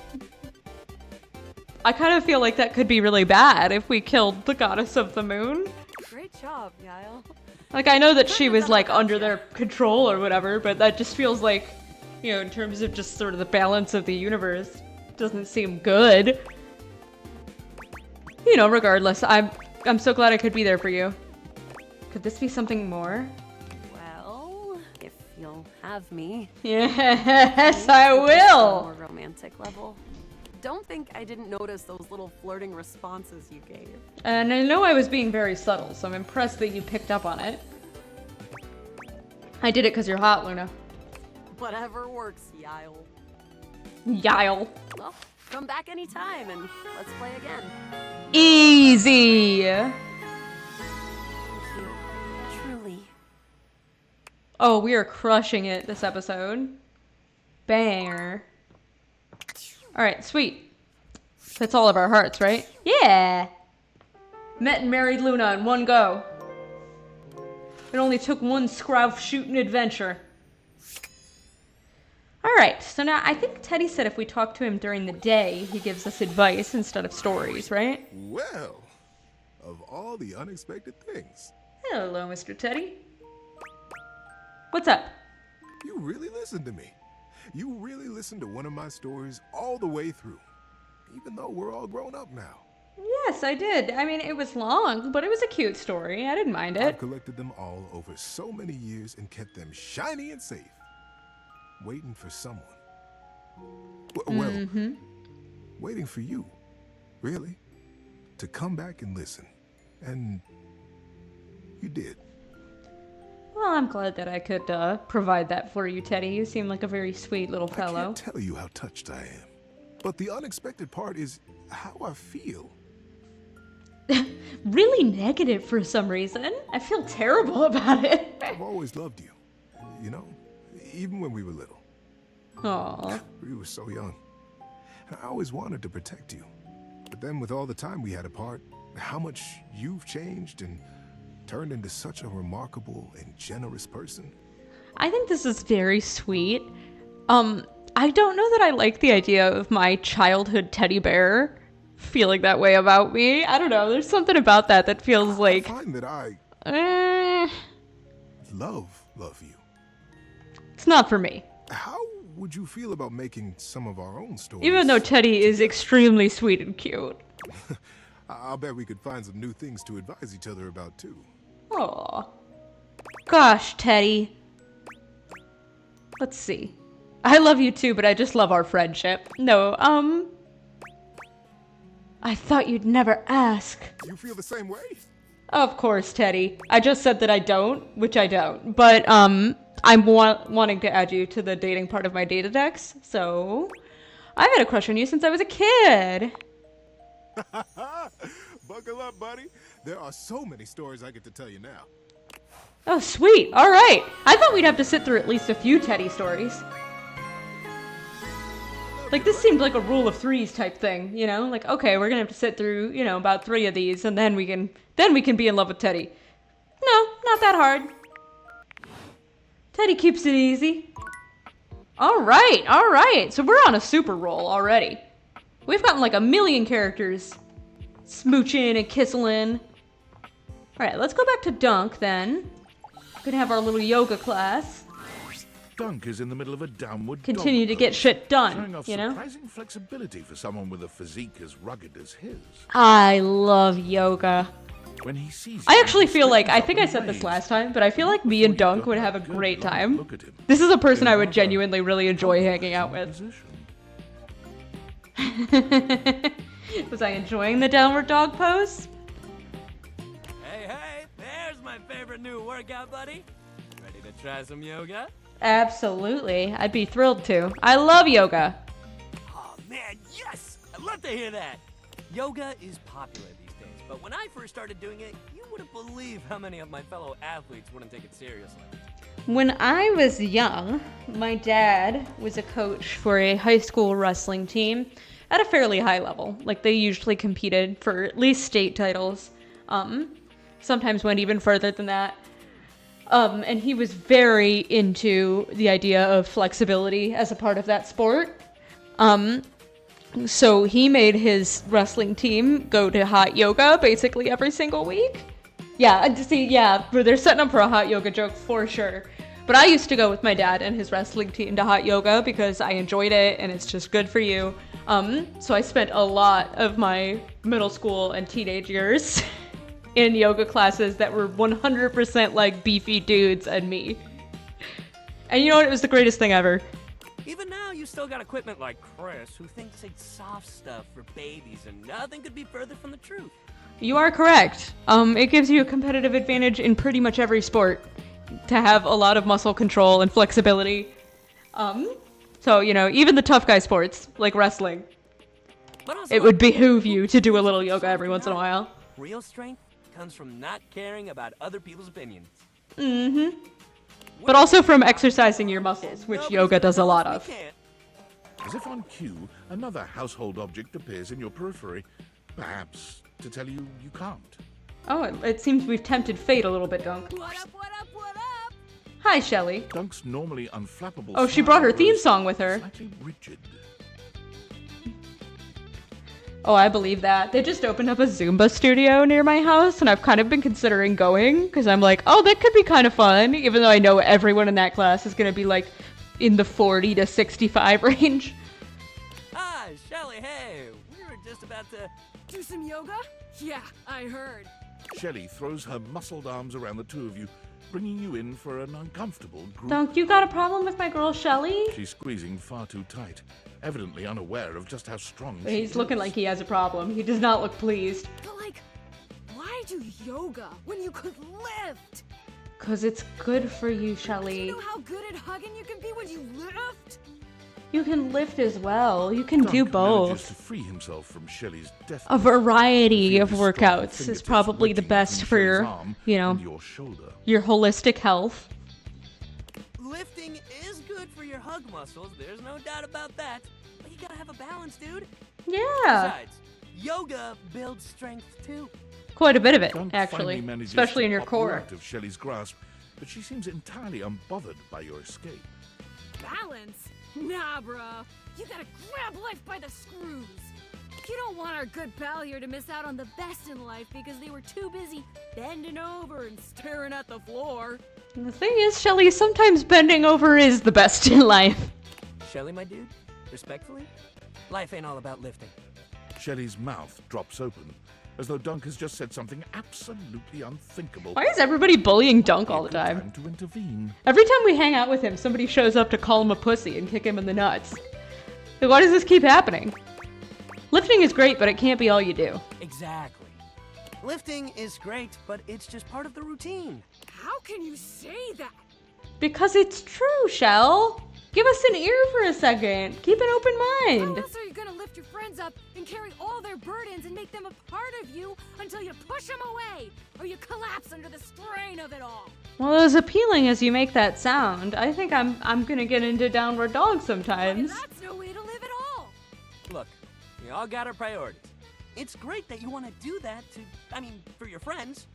I kind of feel like that could be really bad if we killed the goddess of the moon. Great job, Yael. Like, I know that she was, like, under their control or whatever, but that just feels like, in terms of just sort of the balance of the universe, doesn't seem good. Regardless, I'm so glad I could be there for you. Could this be something more? Well, if you'll have me. Yes, I Just on a will! more romantic level. Don't think I didn't notice those little flirting responses you gave. And I know I was being very subtle, so I'm impressed that you picked up on it. I did it because you're hot, Luna. Whatever works, Yael. Yile. Well, come back anytime and let's play again. Easy! Thank you. Truly. Oh, we are crushing it this episode. Banger. Alright, sweet. That's all of our hearts, right? Yeah! Met and married Luna in one go. It only took one scrouf shooting adventure. Alright, so now I think Teddy said if we talk to him during the day, he gives us advice instead of stories, right? Well, of all the unexpected things. Hello, Mr. Teddy. What's up? You really listened to me. You really listened to one of my stories all the way through, even though we're all grown up now. Yes, I did. I mean, it was long, but it was a cute story. I didn't mind I've it. collected them all over so many years and kept them shiny and safe, waiting for someone. Waiting for you, really, to come back and listen. And you did. Well, I'm glad that I could provide that for you, Teddy. You seem like a very sweet little I fellow. can't tell you how touched I am, but the unexpected part is how I feel. Really negative for some reason. I feel terrible about it. I've always loved you, even when we were little. Aww. We were so young. And I always wanted to protect you. But then with all the time we had apart, how much you've changed and turned into such a remarkable and generous person. I think this is very sweet. I don't know that I like the idea of my childhood teddy bear feeling that way about me. I don't know. There's something about that feels like... I find that I love you. It's not for me. How would you feel about making some of our own stories? Even though Teddy is extremely sweet and cute. I'll bet we could find some new things to advise each other about, too. Aw. Gosh, Teddy. Let's see. I love you too, but I just love our friendship. No, I thought you'd never ask. You feel the same way? Of course, Teddy. I just said that I don't, which I don't. But, I'm wanting to add you to the dating part of my Datadex, so... I've had a crush on you since I was a kid. Buckle up, buddy. There are so many stories I get to tell you now. Oh, sweet. All right. I thought we'd have to sit through at least a few Teddy stories. Like, this seemed like a rule of threes type thing, Like, okay, we're gonna have to sit through, about 3 of these, and then we can be in love with Teddy. No, not that hard. Teddy keeps it easy. All right. So we're on a super roll already. We've gotten like 1 million characters smooching and kissing. All right, let's go back to Dunk then. Gonna have our little yoga class. Dunk is in the middle of a downward Continue dog to get pose, shit done, showing off you know? surprising flexibility for someone with a physique as rugged as his. I love yoga. When he sees I you, actually he feel like, straightens I up think I and said this waves. last time, but I feel like me and Dunk would have a Good great long time. look at him. This is a person I would In genuinely really enjoy hanging out with. position. Was I enjoying the downward dog pose? Hey, there's my favorite new workout buddy. Ready to try some yoga? Absolutely. I'd be thrilled to. I love yoga. Oh man, yes! I'd love to hear that. Yoga is popular these days, but when I first started doing it, you wouldn't believe how many of my fellow athletes wouldn't take it seriously. When I was young, my dad was a coach for a high school wrestling team at a fairly high level. Like, they usually competed for at least state titles. Sometimes went even further than that. And he was very into the idea of flexibility as a part of that sport. So he made his wrestling team go to hot yoga basically every single week. Yeah, see, yeah, they're setting up for a hot yoga joke for sure. But I used to go with my dad and his wrestling team to hot yoga because I enjoyed it and it's just good for you. So I spent a lot of my middle school and teenage years in yoga classes that were 100% like beefy dudes and me. And you know what? It was the greatest thing ever. Even now, you still got equipment like Chris, who thinks it's soft stuff for babies, and nothing could be further from the truth. You are correct. It gives you a competitive advantage in pretty much every sport to have a lot of muscle control and flexibility. So, you know, even the tough guy sports, like wrestling, But also, it would behoove you to do a little yoga every once in a while. real strength comes from not caring about other people's opinions. Mm-hmm. But also from exercising your muscles, which yoga does a lot of. As if on cue, another household object appears in your periphery. Perhaps to tell you you can't. Oh, it seems we've tempted fate a little bit, Dunk. What up, what up, what up? Hi, Shelly. Dunk's normally unflappable Oh, she brought her smile theme grows song with her. slightly rigid. Oh, I believe that. They just opened up a Zumba studio near my house, and I've kind of been considering going, because I'm like, oh, that could be kind of fun, even though I know everyone in that class is going to be, like, in the 40 to 65 range. Ah, Shelly, hey, we were just about to... Do some yoga? Yeah, I heard. Shelley throws her muscled arms around the two of you, bringing you in for an uncomfortable group. Dunk, you got a problem with my girl, Shelly? She's squeezing far too tight, evidently unaware of just how strong she He's is. looking like he has a problem. He does not look pleased. But like, why do yoga when you could lift? Because it's good for you, Do you Shelly. know how good at hugging you can be when you lift? You can lift as well. You can Dunk do manages to both. free himself from Shelley's death. A variety Feel of his strong workouts is fingertips probably the wedging best between for Shelley's your, arm you know, and your shoulder. your holistic health. Lifting is good for your hug muscles, there's no doubt about that. But you gotta have a balance, dude. Yeah. Besides, yoga builds strength too. Quite a bit of it, Dunk actually. finally manages Especially to in your pop core. out of Shelley's grasp, but she seems entirely unbothered by your escape. Balance? Nah, bruh. You gotta grab life by the screws. You don't want our good pal here to miss out on the best in life because they were too busy bending over and staring at the floor. And the thing is, Shelly, sometimes bending over is the best in life. Shelly, my dude, respectfully, life ain't all about lifting. Shelley's mouth drops open, as though Dunk has just said something absolutely unthinkable. Why is everybody bullying Dunk all the Good time? to intervene. Every time we hang out with him, somebody shows up to call him a pussy and kick him in the nuts. Like, why does this keep happening? Lifting is great, but it can't be all you do. Exactly. Lifting is great, but it's just part of the routine. How can you say that? Because it's true, Shell. Give us an ear for a second. Keep an open How mind. else are you gonna lift your friends up and carry all their burdens and make them a part of you until you push them away or you collapse under the strain of it all? Well, as appealing as you make that sound, I think I'm gonna get into downward dog sometimes. That's no way to live at all. Look, we all got our priorities. It's great that you want to do that for your friends.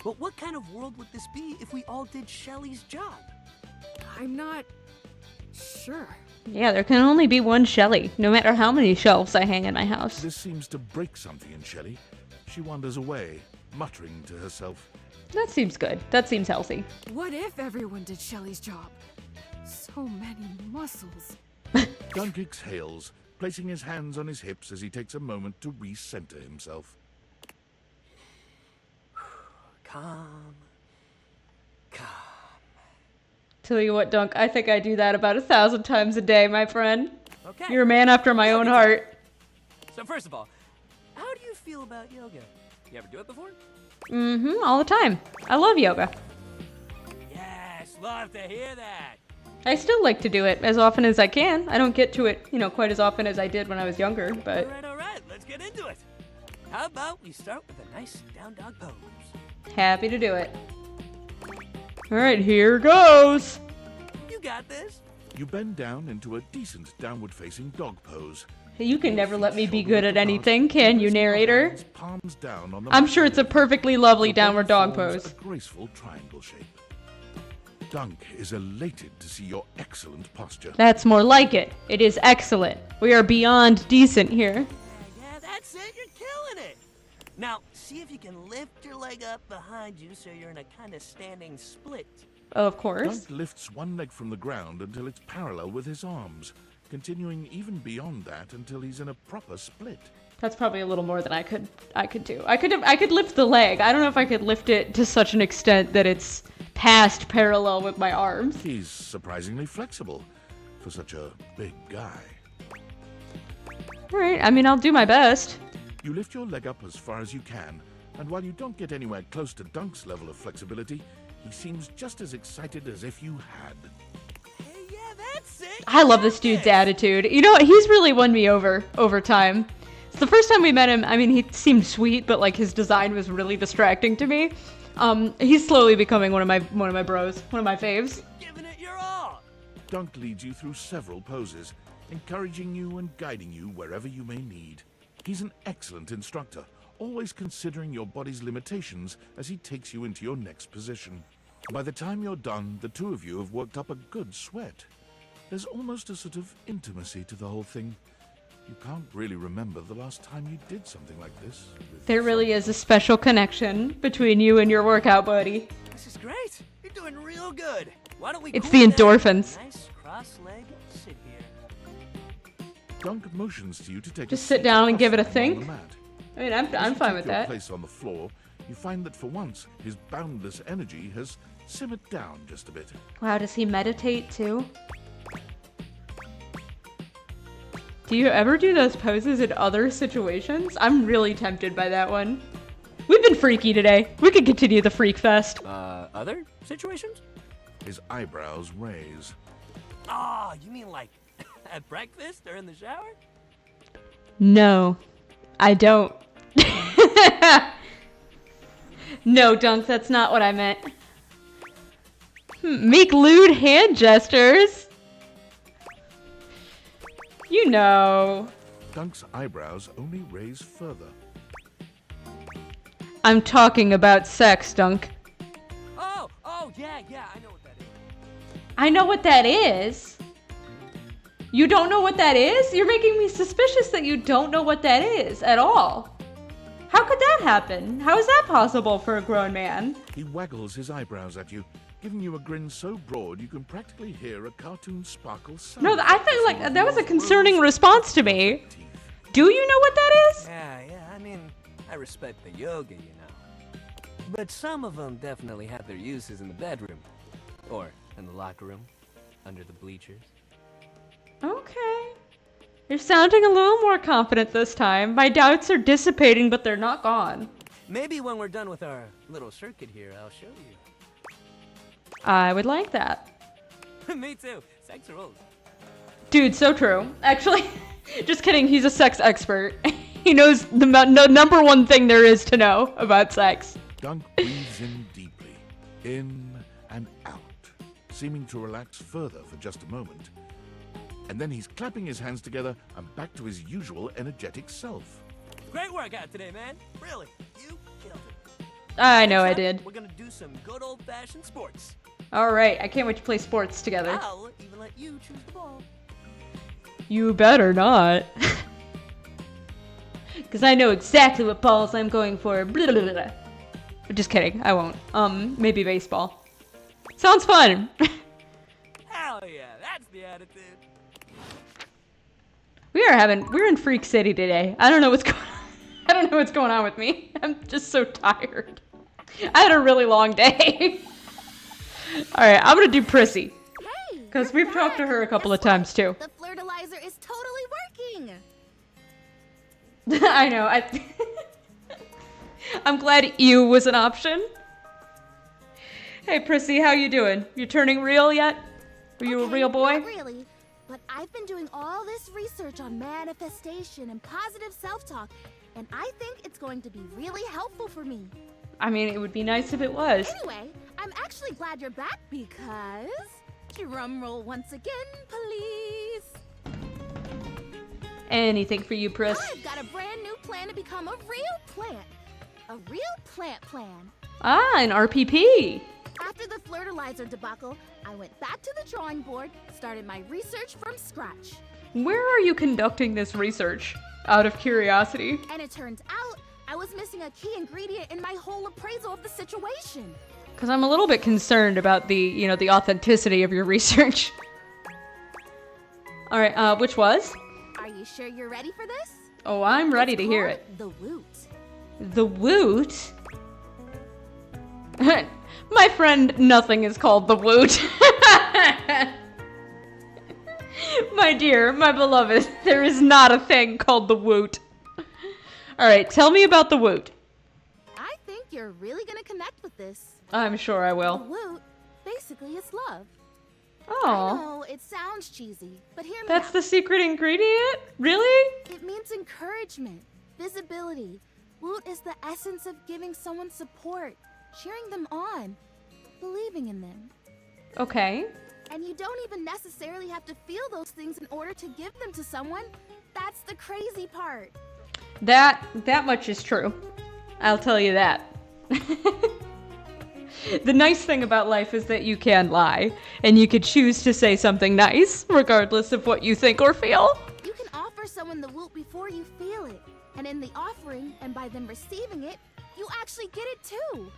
But what kind of world would this be if we all did Shelly's job? I'm not sure. Yeah, there can only be one Shelly, no matter how many shelves I hang in my house. This seems to break something in Shelley. She wanders away, muttering to herself. That seems good. That seems healthy. What if everyone did Shelly's job? So many muscles. Dunk exhales, placing his hands on his hips as he takes a moment to recenter himself. Calm. Calm. Tell you what, Dunk, I think I do that about 1,000 times a day, my friend. Okay. You're a man after my own heart. So first of all, how do you feel about yoga? You ever do it before? Mm-hmm, all the time. I love yoga. Yes, love to hear that. I still like to do it as often as I can. I don't get to it, you know, quite as often as I did when I was younger, but... All right, let's get into it. How about we start with a nice down dog pose? Happy to do it. Alright, here goes! You got this. You bend down into a decent downward-facing dog pose. You can never let me be good at anything, can you, narrator? Palms down on the I'm sure it's a perfectly lovely Your body downward dog forms pose. A graceful triangle shape. Dunk is elated to see your excellent posture. That's more like it. It is excellent. We are beyond decent here. Yeah, that's it. You're killing it. Now, see if you can lift your leg up behind you so you're in a kind of standing split. Of course. Dunk lifts one leg from the ground until it's parallel with his arms, continuing even beyond that until he's in a proper split. That's probably a little more than I could do. I could lift the leg. I don't know if I could lift it to such an extent that it's past parallel with my arms. He's surprisingly flexible for such a big guy. Alright, I mean, I'll do my best. You lift your leg up as far as you can, and while you don't get anywhere close to Dunk's level of flexibility, he seems just as excited as if you had. Hey, yeah, that's it. I love this dude's attitude. You know what? He's really won me over time. It's the first time we met him, I mean, he seemed sweet, but like his design was really distracting to me. He's slowly becoming one of my bros, one of my faves. Giving it your all. Dunk leads you through several poses, encouraging you and guiding you wherever you may need. He's an excellent instructor, always considering your body's limitations as he takes you into your next position. By the time you're done, the two of you have worked up a good sweat. There's almost a sort of intimacy to the whole thing. You can't really remember the last time you did something like this. There really is a special connection between you and your workout buddy. This is great. You're doing real good. Why don't we? It's cool the down? endorphins. Nice cross-leg sit here. Dunk motions to you to take Just a sit seat down and across give it a from him on think. the mat. I mean, As I'm you fine take with your that. place on the floor, you find that for once, his boundless energy has simmered down just a bit. Wow, does he meditate too? Do you ever do those poses in other situations? I'm really tempted by that one. We've been freaky today. We could continue the freak fest. Other situations? His eyebrows raise. Oh, you mean like at breakfast or in the shower? No, I don't. No, Dunk, that's not what I meant. Make lewd hand gestures. You know. Dunk's eyebrows only raise further. I'm talking about sex, Dunk. Oh, yeah, I know what that is. I know what that is. You don't know what that is? You're making me suspicious that you don't know what that is at all. How could that happen? How is that possible for a grown man? He waggles his eyebrows at you, giving you a grin so broad you can practically hear a cartoon sparkle sound. No, I think like that was a concerning response to me. Do you know what that is? Yeah, I mean, I respect the yoga, you know. But some of them definitely have their uses in the bedroom. Or in the locker room, under the bleachers. Okay. You're sounding a little more confident this time. My doubts are dissipating, but they're not gone. Maybe when we're done with our little circuit here, I'll show you. I would like that. Me too. Sex rules. Dude, so true. Actually, just kidding. He's a sex expert. He knows the number one thing there is to know about sex. Dunk breathes in deeply, in and out, seeming to relax further for just a moment. And then he's clapping his hands together and back to his usual energetic self. Great workout today, man. Really, you killed it. I know Next I up, did. We're gonna do some good old-fashioned sports. All right, I can't wait to play sports together. I'll even let you choose the ball. You better not. Because I know exactly what balls I'm going for. Blah, blah, blah, blah. Just kidding, I won't. Maybe baseball. Sounds fun. Hell yeah, that's the attitude. We're in Freak City today. I don't know what's going on with me. I'm just so tired. I had a really long day. All right, I'm gonna do Prissy. Hey, because we've talked to her a couple of times too. The fertilizer is totally working. I know. I'm glad you was an option. Hey Prissy, how you doing? You turning real yet? Are you a Okay, real boy? Not really, but I've been doing all this research on manifestation and positive self-talk, and I think it's going to be really helpful for me. I mean, it would be nice if it was. Anyway, I'm actually glad you're back because... Drum roll once again, please. Anything for you, Pris. I've got a brand new plan to become a real plant. A real plant plan. Ah, an RPP. After the fertilizer debacle, I went back to the drawing board, started my research from scratch. Where are you conducting this research? Out of curiosity. And it turns out I was missing a key ingredient in my whole appraisal of the situation. Because I'm a little bit concerned about the, you know, the authenticity of your research. Alright, which was? Are you sure you're ready for this? Oh, I'm ready to hear It's it. called the woot. The woot? My friend, nothing is called the woot. My dear, my beloved, there is not a thing called the woot. Alright, tell me about the woot. I think you're really gonna connect with this. I'm sure I The will. woot, basically, is love. I Oh, know, it sounds cheesy, but hear me that's out. the secret ingredient? Really? It means encouragement, visibility. Woot is the essence of giving someone support, cheering them on, believing in them. Okay. And you don't even necessarily have to feel those things in order to give them to someone. That's the crazy part. That much is true. I'll tell you that. The nice thing about life is that you can lie, and you could choose to say something nice, regardless of what you think or feel. You can offer someone the woot before you feel it. And in the offering, and by them receiving it, you actually get it too.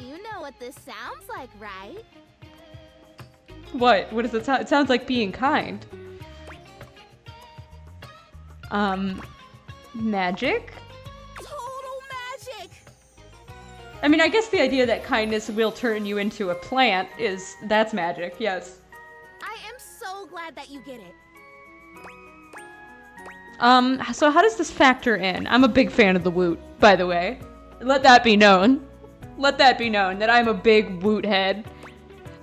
You know what this sounds like, right? What? What does it sound? It sounds like being kind. Magic? Total magic! I mean, I guess the idea that kindness will turn you into a plant that's magic, yes. I am so glad that you get it. So how does this factor in? I'm a big fan of the woot, by the way. Let that be known. Let that be known that I'm a big woot head.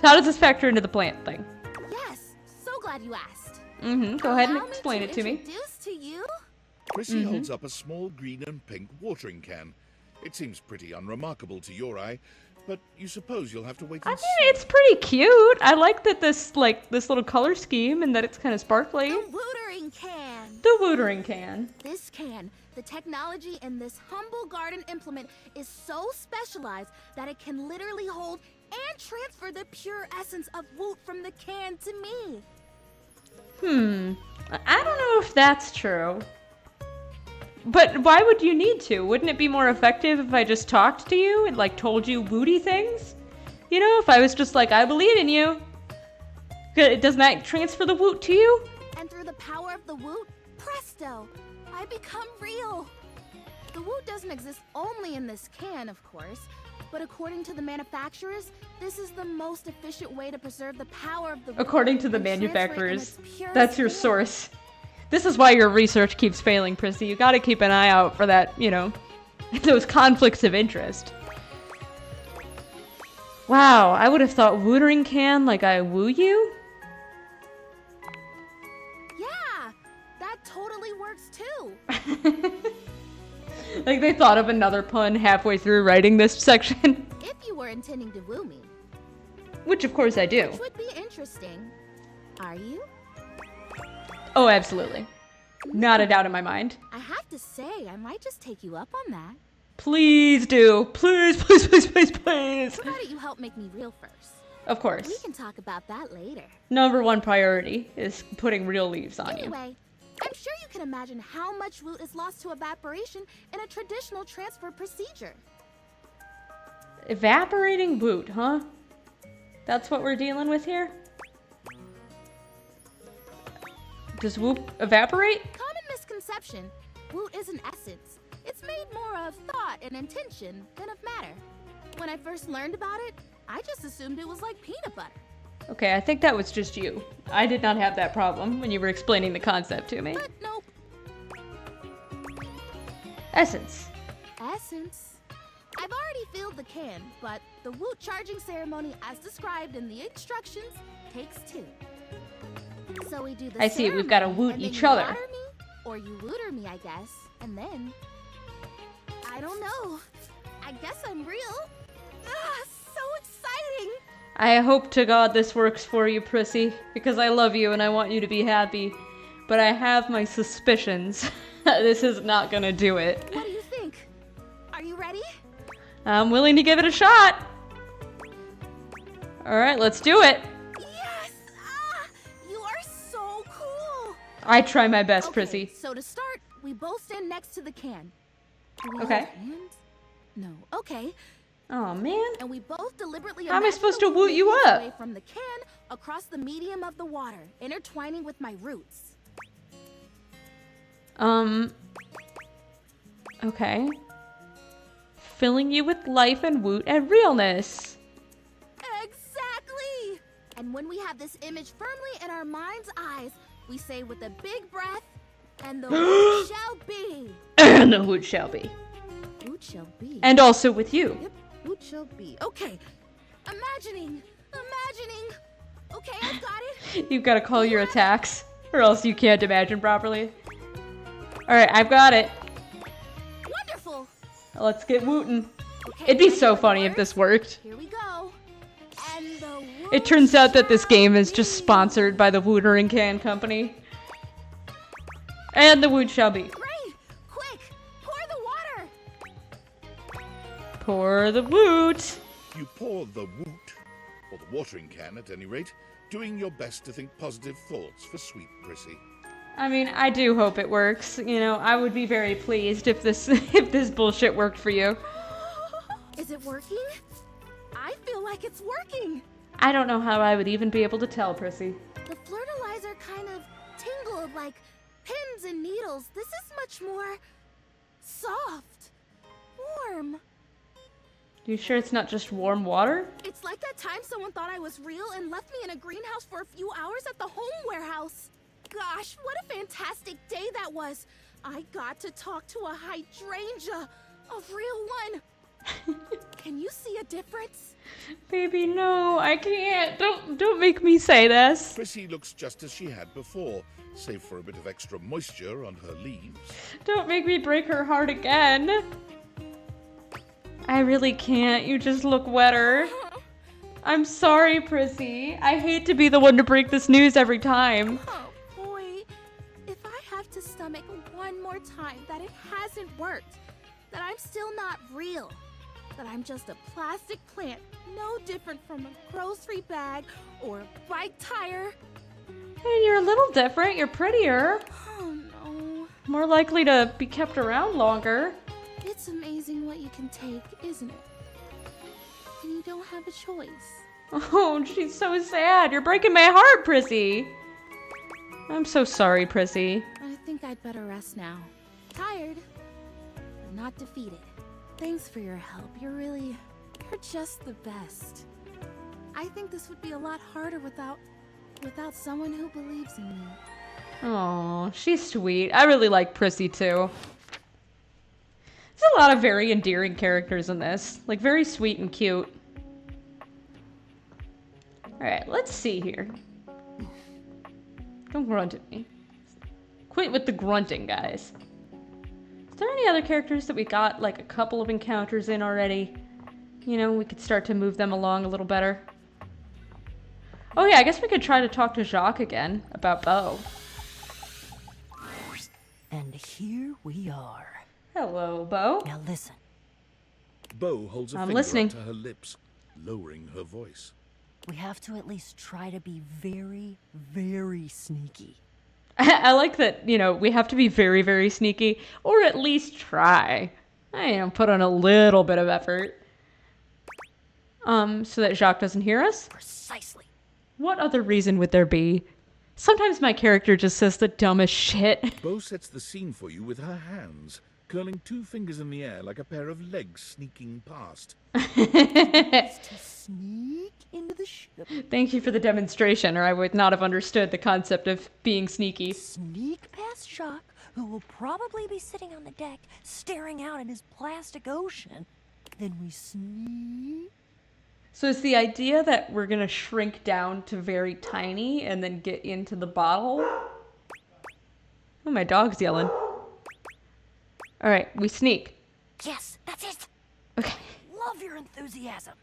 So how does this factor into the plant thing? Yes, so glad you asked. Go ahead and Allow explain it to me. Introduce to you Chrissy holds up a small green and pink watering can. It seems pretty unremarkable to your eye, but you suppose you'll have to wait I and mean, see. it's pretty cute. I like that this little color scheme and that it's kind of sparkly. the wootering can. The wootering can. This can, the technology in this humble garden implement is so specialized that it can literally hold and transfer the pure essence of woot from the can to me. I don't know if that's true. But why would you need to? Wouldn't it be more effective if I just talked to you and like told you woody things? You know, if I was just like, I believe in you. Doesn't that transfer the woot to you? And through the power of the woot, presto, I become real. The woot doesn't exist only in this can, of course, but according to the manufacturers, this is the most efficient way to preserve the power of the woot. According to the and transfer it in manufacturers. its purest That's your form. source. This is why your research keeps failing, Prissy. You gotta keep an eye out for that, you know, those conflicts of interest. Wow, I would have thought wootering can like I woo you? Yeah, that totally works too. Like they thought of another pun halfway through writing this section. If you were intending to woo me, Which of course I do. which would be interesting. Are you? Oh, absolutely. Not a doubt in my mind. I have to say, I might just take you up on that. Please do. Please, please, please, please, please. How about you help make me real first? Of We course. can talk about that later. Number one priority is putting real leaves on you. Anyway, I'm sure you can imagine how much woot is lost to evaporation in a traditional transfer procedure. Evaporating woot, huh? That's what we're dealing with here? Does woot evaporate? Common misconception. Woot is an essence. It's made more of thought and intention than of matter. When I first learned about it, I just assumed it was like peanut butter. Okay, I think that was just you. I did not have that problem when you were explaining the concept to me. But nope. Essence. Essence. I've already filled the can, but the woot charging ceremony as described in the instructions takes two. So we do the I see, we've gotta ceremony, woot and then each you other. water me, or you wooter me, I guess. And then... I don't know. I guess I'm real. Ah, so exciting! I hope to God this works for you, Prissy, because I love you and I want you to be happy. But I have my suspicions. This is not gonna do it. What do you think? Are you ready? I'm willing to give it a shot. Alright, let's do it. Yes! Ah! You are so cool! I try my best, Okay, Prissy. so to start, we both stand next to the can. Do we Okay. hold hands? No. Okay. Oh man. And we both deliberately How am I imagine supposed the to woot woot you moves up? away from the can across the medium of the water, intertwining with my roots. Okay. Filling you with life and woot and realness. Exactly! And when we have this image firmly in our mind's eyes, we say with a big breath, and the woot shall be. And the woot shall be. Woot shall be. And also with you. Yep, woot shall be. Okay. Imagining. Okay, I've got it. You've got to call your attacks, or else you can't imagine properly. Alright, I've got it. Wonderful. Let's get wootin'. Okay, It'd be ready so for funny words? if this worked. Here we go. And the It turns out that this game is just sponsored by the Wootering Can Company. And the woot shall be. Great! Quick! Pour the water! Pour the woot. You pour the woot, or the watering can at any rate, doing your best to think positive thoughts for sweet Prissy. I mean, I do hope it works. You know, I would be very pleased if this if this bullshit worked for you. Is it working? I feel like it's working. I don't know how I would even be able to tell, Prissy. The flirtilizer kind of tingled like pins and needles. This is much more soft, warm. You sure it's not just warm water? It's like that time someone thought I was real and left me in a greenhouse for a few hours at the home warehouse. Gosh, what a fantastic day that was. I got to talk to a hydrangea, a real one. Can you see a difference? Baby, no, I can't. Don't make me say this. Prissy looks just as she had before, save for a bit of extra moisture on her leaves. Don't make me break her heart again. I really can't. You just look wetter. I'm sorry, Prissy. I hate to be the one to break this news every time. Oh boy, if I have to stomach one more time that it hasn't worked, that I'm still not real, that I'm just a plastic plant, no different from a grocery bag or a bike tire. And you're a little different. You're prettier. Oh no. More likely to be kept around longer. It's amazing what you can take, isn't it? And you don't have a choice. Oh, she's so sad. You're breaking my heart, Prissy. I'm so sorry, Prissy. I think I'd better rest now. Tired, but not defeated. Thanks for your help. You're just the best. I think this would be a lot harder without someone who believes in me. Oh, she's sweet. I really like Prissy too. There's a lot of very endearing characters in this. Like, very sweet and cute. Alright, let's see here. Don't grunt at me. Quit with the grunting, guys. Is there any other characters that we got, like, a couple of encounters in already? You know, we could start to move them along a little better. Oh yeah, I guess we could try to talk to Jacques again about Beau. And here we are. Hello, Beau. Now listen. Beau holds a I'm finger listening. up to her lips, lowering her voice. We have to at least try to be very, very sneaky. I like that, you know, we have to be very, very sneaky, or at least try. Put on a little bit of effort. So that Jacques doesn't hear us? Precisely. What other reason would there be? Sometimes my character just says the dumbest shit. Beau sets the scene for you with her hands, curling two fingers in the air like a pair of legs sneaking past. To sneak into the ship. Thank you for the demonstration, or I would not have understood the concept of being sneaky. Sneak past Jacques, who will probably be sitting on the deck, staring out at his plastic ocean. Then we sneak So is the idea that we're gonna shrink down to very tiny and then get into the bottle? Oh, my dog's yelling. All right, we sneak. Yes, that's it. Okay. Love your enthusiasm.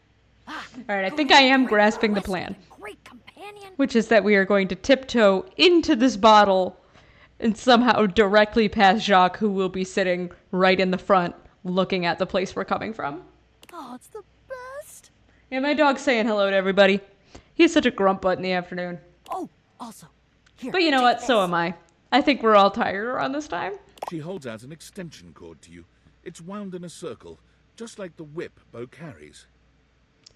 Ah, All right, I go think to I a am great grasping the quest plan. with a great companion. Which is that we are going to tiptoe into this bottle and somehow directly past Jacques, who will be sitting right in the front looking at the place we're coming from. Oh, it's the best. Yeah, my dog's saying hello to everybody. He's such a grump butt in the afternoon. Oh, also, here. But you know take what? So this. am I. I think we're all tired around this time. She holds out an extension cord to you. It's wound in a circle, just like the whip Beau carries.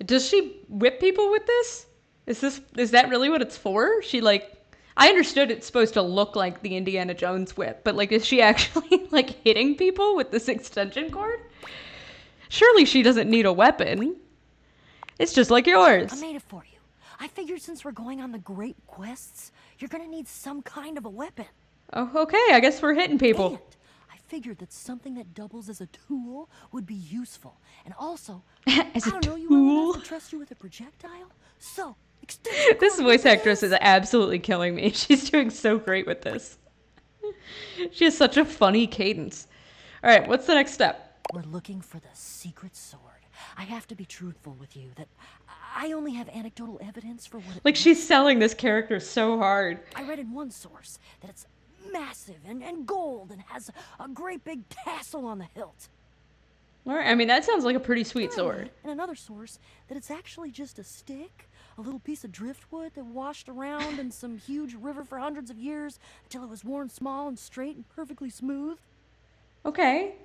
Does she whip people with this? Is that really what it's for? She I understood it's supposed to look like the Indiana Jones whip, but is she actually hitting people with this extension cord? Surely she doesn't need a weapon. It's just like yours. I made it for you. I figured since we're going on the great quests, you're gonna need some kind of a weapon. Oh, okay, I guess we're hitting people. And I figured that something that doubles as a tool would be useful. And also, As I a don't know, you well tool? enough to trust you with a projectile? So, extension This cord voice with actress is absolutely killing me. She's doing so great with this. She has such a funny cadence. All right, what's the next step? We're looking for the secret sword. I have to be truthful with you that I only have anecdotal evidence for what it She's selling this character so hard. I read in one source that it's massive and gold and has a great big tassel on the hilt. All right, I mean, that sounds like a pretty sweet sword. And another source that it's actually just a stick, a little piece of driftwood that washed around in some huge river for hundreds of years until it was worn small and straight and perfectly smooth. Okay.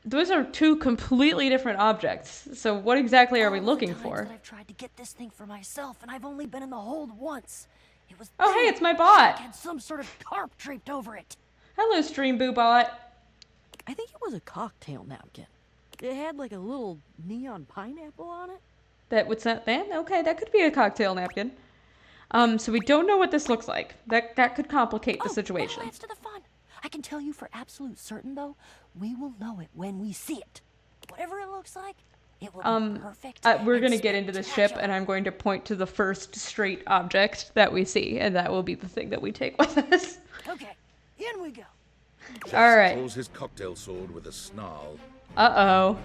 Those are two completely different objects. So what exactly are we All the looking times for? that I've tried to get this thing for myself, and I've only been in the hold once. It was Oh, hey, there. it's my bot. It had some sort of carp draped over it. Hello, Stream Boo Bot. I think it was a cocktail napkin. It had like a little neon pineapple on it. What's that then? Okay, that could be a cocktail napkin. So we don't know what this looks like. That could complicate the situation. That'll adds to the fun. I can tell you for absolute certain, though, we will know it when we see it. Whatever it looks like, it will be perfect. We're and going to get into the ship, and I'm going to point to the first straight object that we see, and that will be the thing that we take with us. Okay, in we go. All right. Pulls his cocktail sword with a snarl. Uh-oh.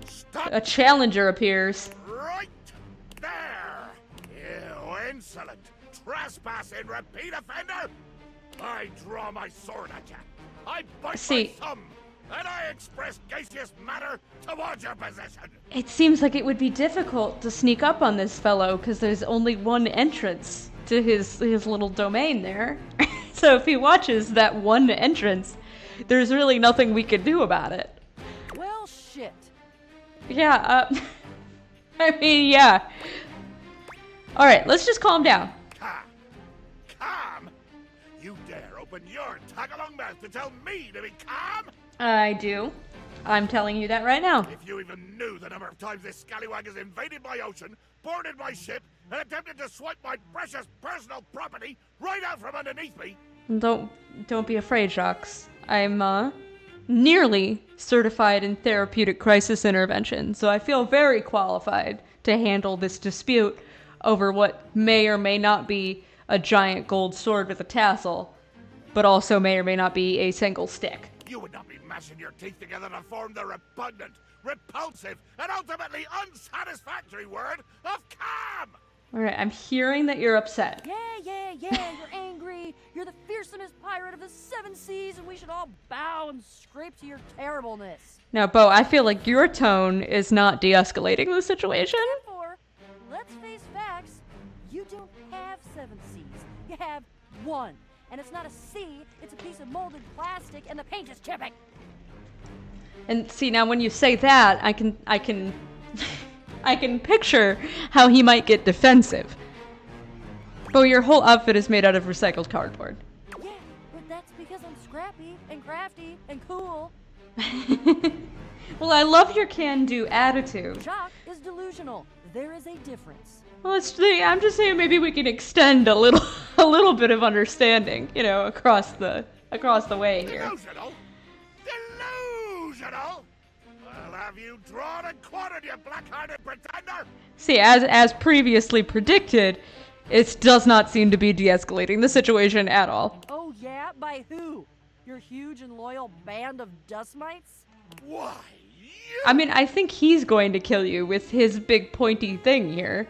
Stop A challenger appears. right there! You insolent, trespassing repeat offender! I draw my sword at you. I bite See. my thumb, and I express gaseous matter towards your position. It seems like it would be difficult to sneak up on this fellow because there's only one entrance to his little domain there. So if he watches that one entrance, there's really nothing we could do about it. Well, shit. Yeah, I mean, yeah. All right, let's just calm down. Calm? You dare open your tag-along mouth to tell me to be calm? I do. I'm telling you that right now. If you even knew the number of times this scallywag has invaded my ocean, boarded my ship, and attempted to swipe my precious personal property right out from underneath me. Don't be afraid, Jacques. I'm nearly certified in therapeutic crisis intervention, so I feel very qualified to handle this dispute over what may or may not be a giant gold sword with a tassel, but also may or may not be a single stick. You would not be mashing your teeth together to form the repugnant, repulsive, and ultimately unsatisfactory word of calm! Alright, I'm hearing that you're upset. Yeah, you're angry. You're the fearsomest pirate of the seven seas, and we should all bow and scrape to your terribleness. Now, Beau, I feel like your tone is not de-escalating the situation. Therefore, let's face facts. You don't have seven seas. You have one. And it's not a sea, it's a piece of molded plastic, and the paint is chipping. And see, now when you say that, I can I can picture how he might get defensive. Beau, your whole outfit is made out of recycled cardboard. Yeah, but that's because I'm scrappy and crafty and cool. Well, I love your can-do attitude. Jacques is delusional. There is a difference. Well, I'm just saying maybe we can extend a little bit of understanding, across the way here. Delusional? Delusional? Well, have you drawn and quartered, you black-hearted pretender? See, as previously predicted, it does not seem to be de-escalating the situation at all. Oh yeah? By who? Your huge and loyal band of dust mites? Why, you... I mean, I think he's going to kill you with his big pointy thing here.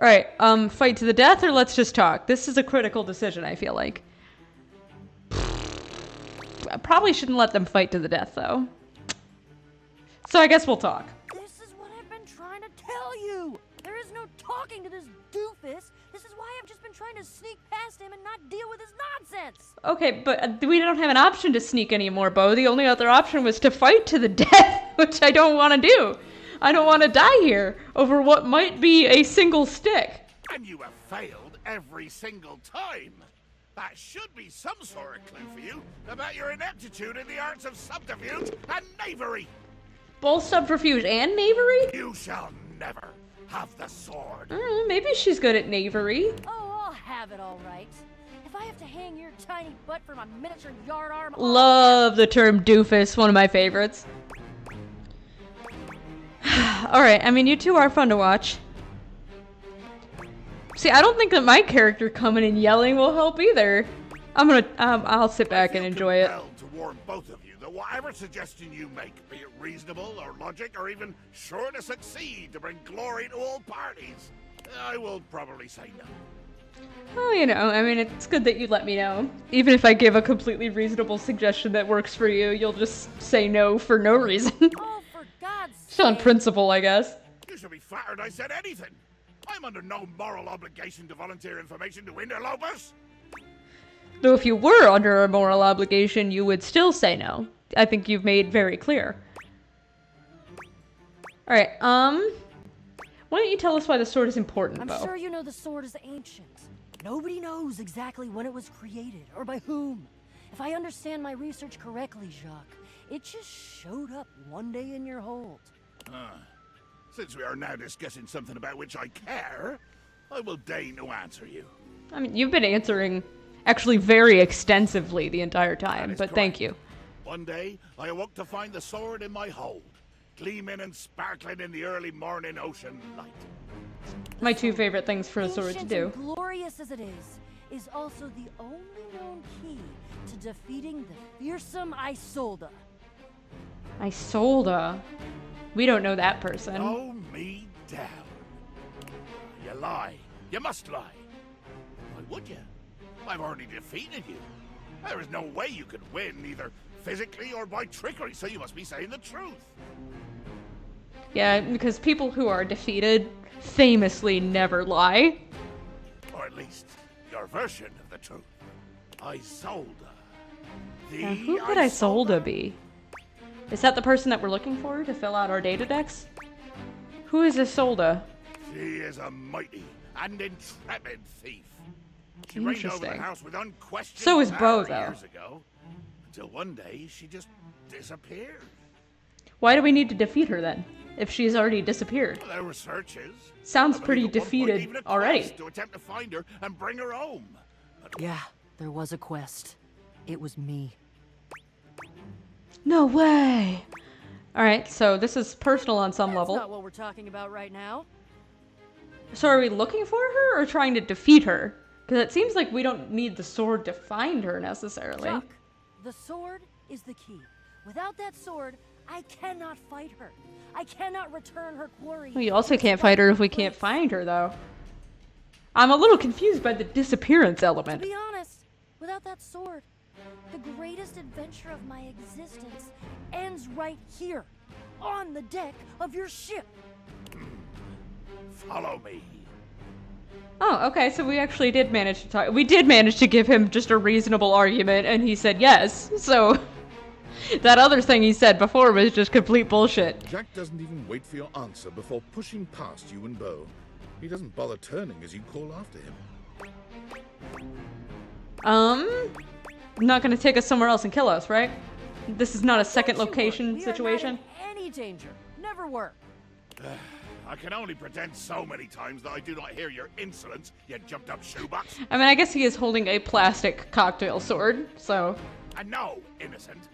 Alright, fight to the death or let's just talk? This is a critical decision, I feel like. I probably shouldn't let them fight to the death, though. So I guess we'll talk. This is what I've been trying to tell you! There is no talking to this doofus. This is why I've just been trying to sneak past him and not deal with his nonsense. Okay, but we don't have an option to sneak anymore, Beau. The only other option was to fight to the death, which I don't want to do. I don't want to die here over what might be a single stick. And you have failed every single time. That should be some sort of clue for you about your ineptitude in the arts of subterfuge and knavery. Both subterfuge and knavery? You shall never have the sword. Maybe she's good at knavery. Oh, I'll have it all right. If I have to hang your tiny butt from a miniature yard arm... Love the term doofus, one of my favorites. Alright, I mean, you two are fun to watch. See, I don't think that my character coming and yelling will help either. I'll sit back and enjoy it. To warn both of you that whatever suggestion you make, be it reasonable or logic or even sure to succeed to bring glory to all parties, I will probably say no. Oh, you know, I mean, it's good that you let me know. Even if I give a completely reasonable suggestion that works for you, you'll just say no for no reason. Oh, for God's sake. Just on principle, I guess. You should be flattered I said anything. I'm under no moral obligation to volunteer information to interlopers. Though if you were under a moral obligation, you would still say no. I think you've made very clear. Alright, why don't you tell us why the sword is important, Beau? I'm sure you know the sword is ancient. Nobody knows exactly when it was created, or by whom. If I understand my research correctly, Jacques, it just showed up one day in your hold. Since we are now discussing something about which I care, I will deign to answer you. I mean, you've been answering actually very extensively the entire time, but thank you. One day, I awoke to find the sword in my hold, gleaming and sparkling in the early morning ocean light. My two favorite things for a sword to do. Ancient and glorious as it is also the only known key to defeating the fearsome Isolde. Isolde? We don't know that person. Blow me down. You lie. You must lie. Why would you? I've already defeated you. There is no way you could win, either physically or by trickery, so you must be saying the truth. Yeah, because people who are defeated famously never lie. Or at least, your version of the truth. Isolde. Now, who could Isolde be? Is that the person that we're looking for to fill out our data decks? Who is Isolde? She is a mighty and intrepid thief. She reigned over the house with unquestioned So is Beau, power though. years ago, until one day she just disappeared. Why do we need to defeat her then, if she's already disappeared? Well, there were searches. Sounds I believe pretty at one point defeated even a already. quest to attempt to find her and bring her home. But Yeah, there was a quest. It was me. No way! Alright, so this is personal on some That's level. not what we're talking about right now. So are we looking for her or trying to defeat her? Because it seems like we don't need the sword to find her necessarily. Chuck, the sword is the key. Without that sword, I cannot fight her. I cannot return her quarry. We also can't fight her if we can't find her, though. I'm a little confused by the disappearance To element. be honest, without that sword, the greatest adventure of my existence ends right here, on the deck of your ship. follow me. Oh, okay, so we actually did manage to talk. We did manage to give him just a reasonable argument, and he said yes. So that other thing he said before was just complete bullshit. Jack doesn't even wait for your answer before pushing past you and Beau. He doesn't bother turning as you call after him. Not gonna take us somewhere else and kill us, right? This is not a second location We situation. are not in any danger. Never were. I can only pretend so many times that I do not hear your insolence, you jumped-up shoebox. I mean, I guess he is holding a plastic cocktail sword, so... And no, innocent.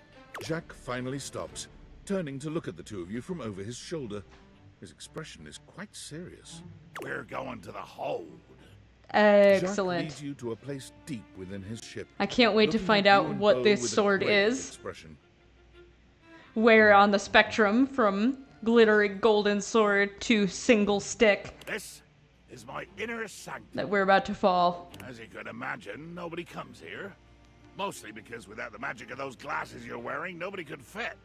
Jack finally stops, turning to look at the two of you from over his shoulder. His expression is quite serious. We're going to the hold. Jack Excellent. leads you to a place deep within his ship. I can't wait to looking find at out you and what Beau this with a sword grave is. expression. Where on the spectrum from glittering golden sword to single stick This is my inner sanctum. that we're about to fall. As you could imagine, nobody comes here. Mostly because without the magic of those glasses you're wearing, nobody could fit.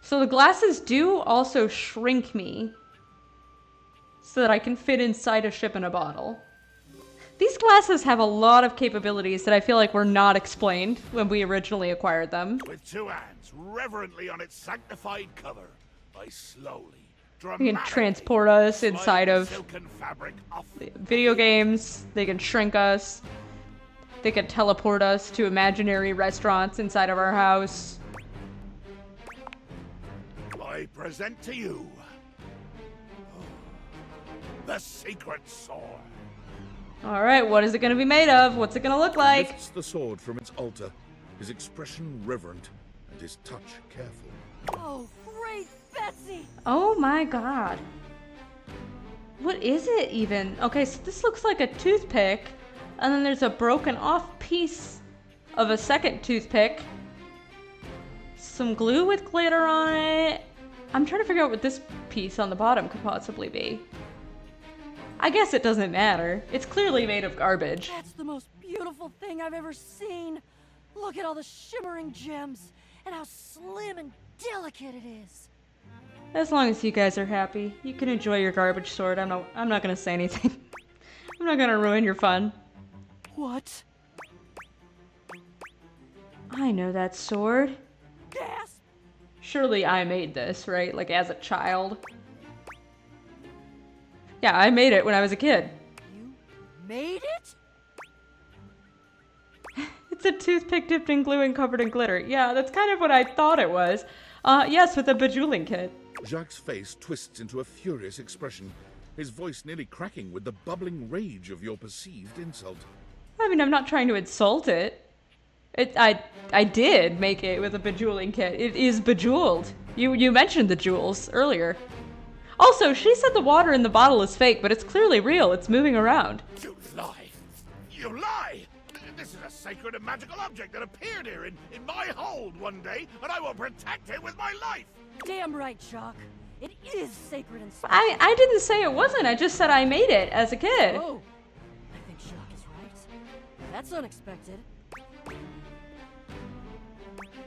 So the glasses do also shrink me so that I can fit inside a ship in a bottle. These glasses have a lot of capabilities that I feel like were not explained when we originally acquired them. With two hands reverently on its sanctified cover, I slowly, They can dramatically transport us slide inside the of silken fabric off the video games, they can shrink us, they can teleport us to imaginary restaurants inside of our house. I present to you the secret sword. Alright, what is it gonna be made of? What's it gonna look He like? lifts the sword from its altar, his expression reverent and his touch careful. Oh, great Betsy! Oh my god. What is it even? Okay, so this looks like a toothpick, and then there's a broken off piece of a second toothpick. Some glue with glitter on it. I'm trying to figure out what this piece on the bottom could possibly be. I guess it doesn't matter. It's clearly made of garbage. That's the most beautiful thing I've ever seen. Look at all the shimmering gems and how slim and delicate it is. As long as you guys are happy, you can enjoy your garbage sword. I'm not gonna say anything. I'm not gonna ruin your fun. What? I know that sword. Gasp! Surely I made this, right? Like as a child. Yeah, I made it when I was a kid. You made it? It's a toothpick dipped in glue and covered in glitter. Yeah, that's kind of what I thought it was. Yes, with a bejeweling kit. Jacques' face twists into a furious expression, his voice nearly cracking with the bubbling rage of your perceived insult. I mean, I'm not trying to insult it. I did make it with a bejeweling kit. It is bejeweled. You mentioned the jewels earlier. Also, she said the water in the bottle is fake, but it's clearly real. It's moving around. You lie! You lie! This is a sacred and magical object that appeared here in my hold one day, and I will protect it with my life! Damn right, Shock. It is sacred and special. I didn't say it wasn't. I just said I made it as a kid. Oh, I think Shock is right. That's unexpected.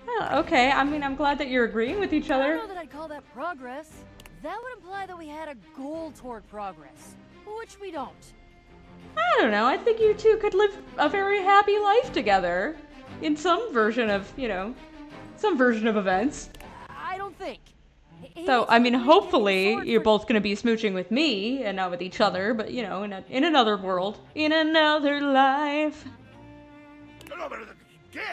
Oh, okay, I mean, I'm glad that you're agreeing with each I other. don't know that I'd call that progress. That would imply that we had a goal toward progress, which we don't. I don't know. I think you two could live a very happy life together. In some version of, some version of events. I don't think. So, I mean, hopefully you're both going to be smooching with me and not with each other, but, in another world. In another life. No, but give?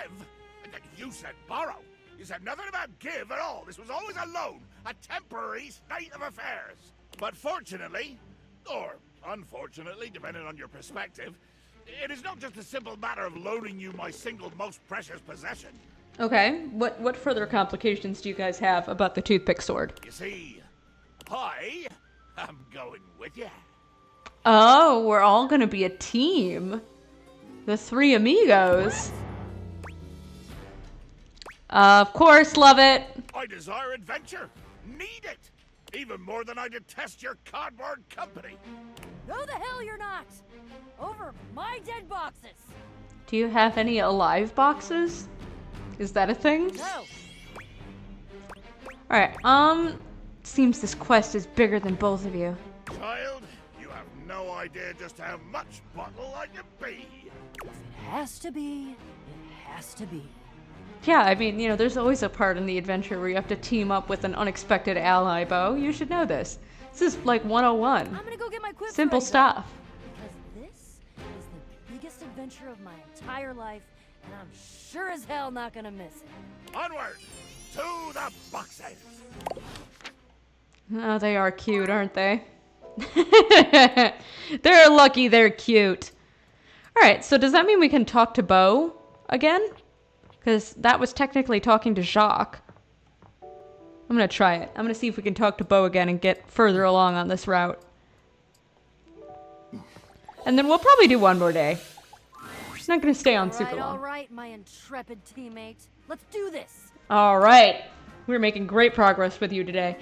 You said borrow. You said nothing about give at all. This was always a loan, a temporary state of affairs. But fortunately, or unfortunately, depending on your perspective, it is not just a simple matter of loaning you my single most precious possession. Okay, what further complications do you guys have about the toothpick sword? You see, I am going with you. Oh, we're all gonna be a team. The three amigos. Of course, love it. I desire adventure. Need it. Even more than I detest your cardboard company. No, the hell you're not! Over my dead boxes! Do you have any alive boxes? Is that a thing? No! Alright, seems this quest is bigger than both of you. Child, you have no idea just how much bottle I can be. If it has to be, it has to be. Yeah, I mean, there's always a part in the adventure where you have to team up with an unexpected ally, Beau. You should know this. This is like 101. I'm gonna go get my quip Simple break, stuff. Because this is the biggest adventure of my entire life, and I'm sure as hell not gonna miss it. Onward to the boxes. Oh, they are cute, aren't they? They're lucky they're cute. Alright, so does that mean we can talk to Beau again? Because that was technically talking to Jacques. I'm gonna try it. I'm gonna see if we can talk to Beau again and get further along on this route. And then we'll probably do one more day. She's not gonna stay on super long. All right, my intrepid teammate. Let's do this. All right. We're making great progress with you today.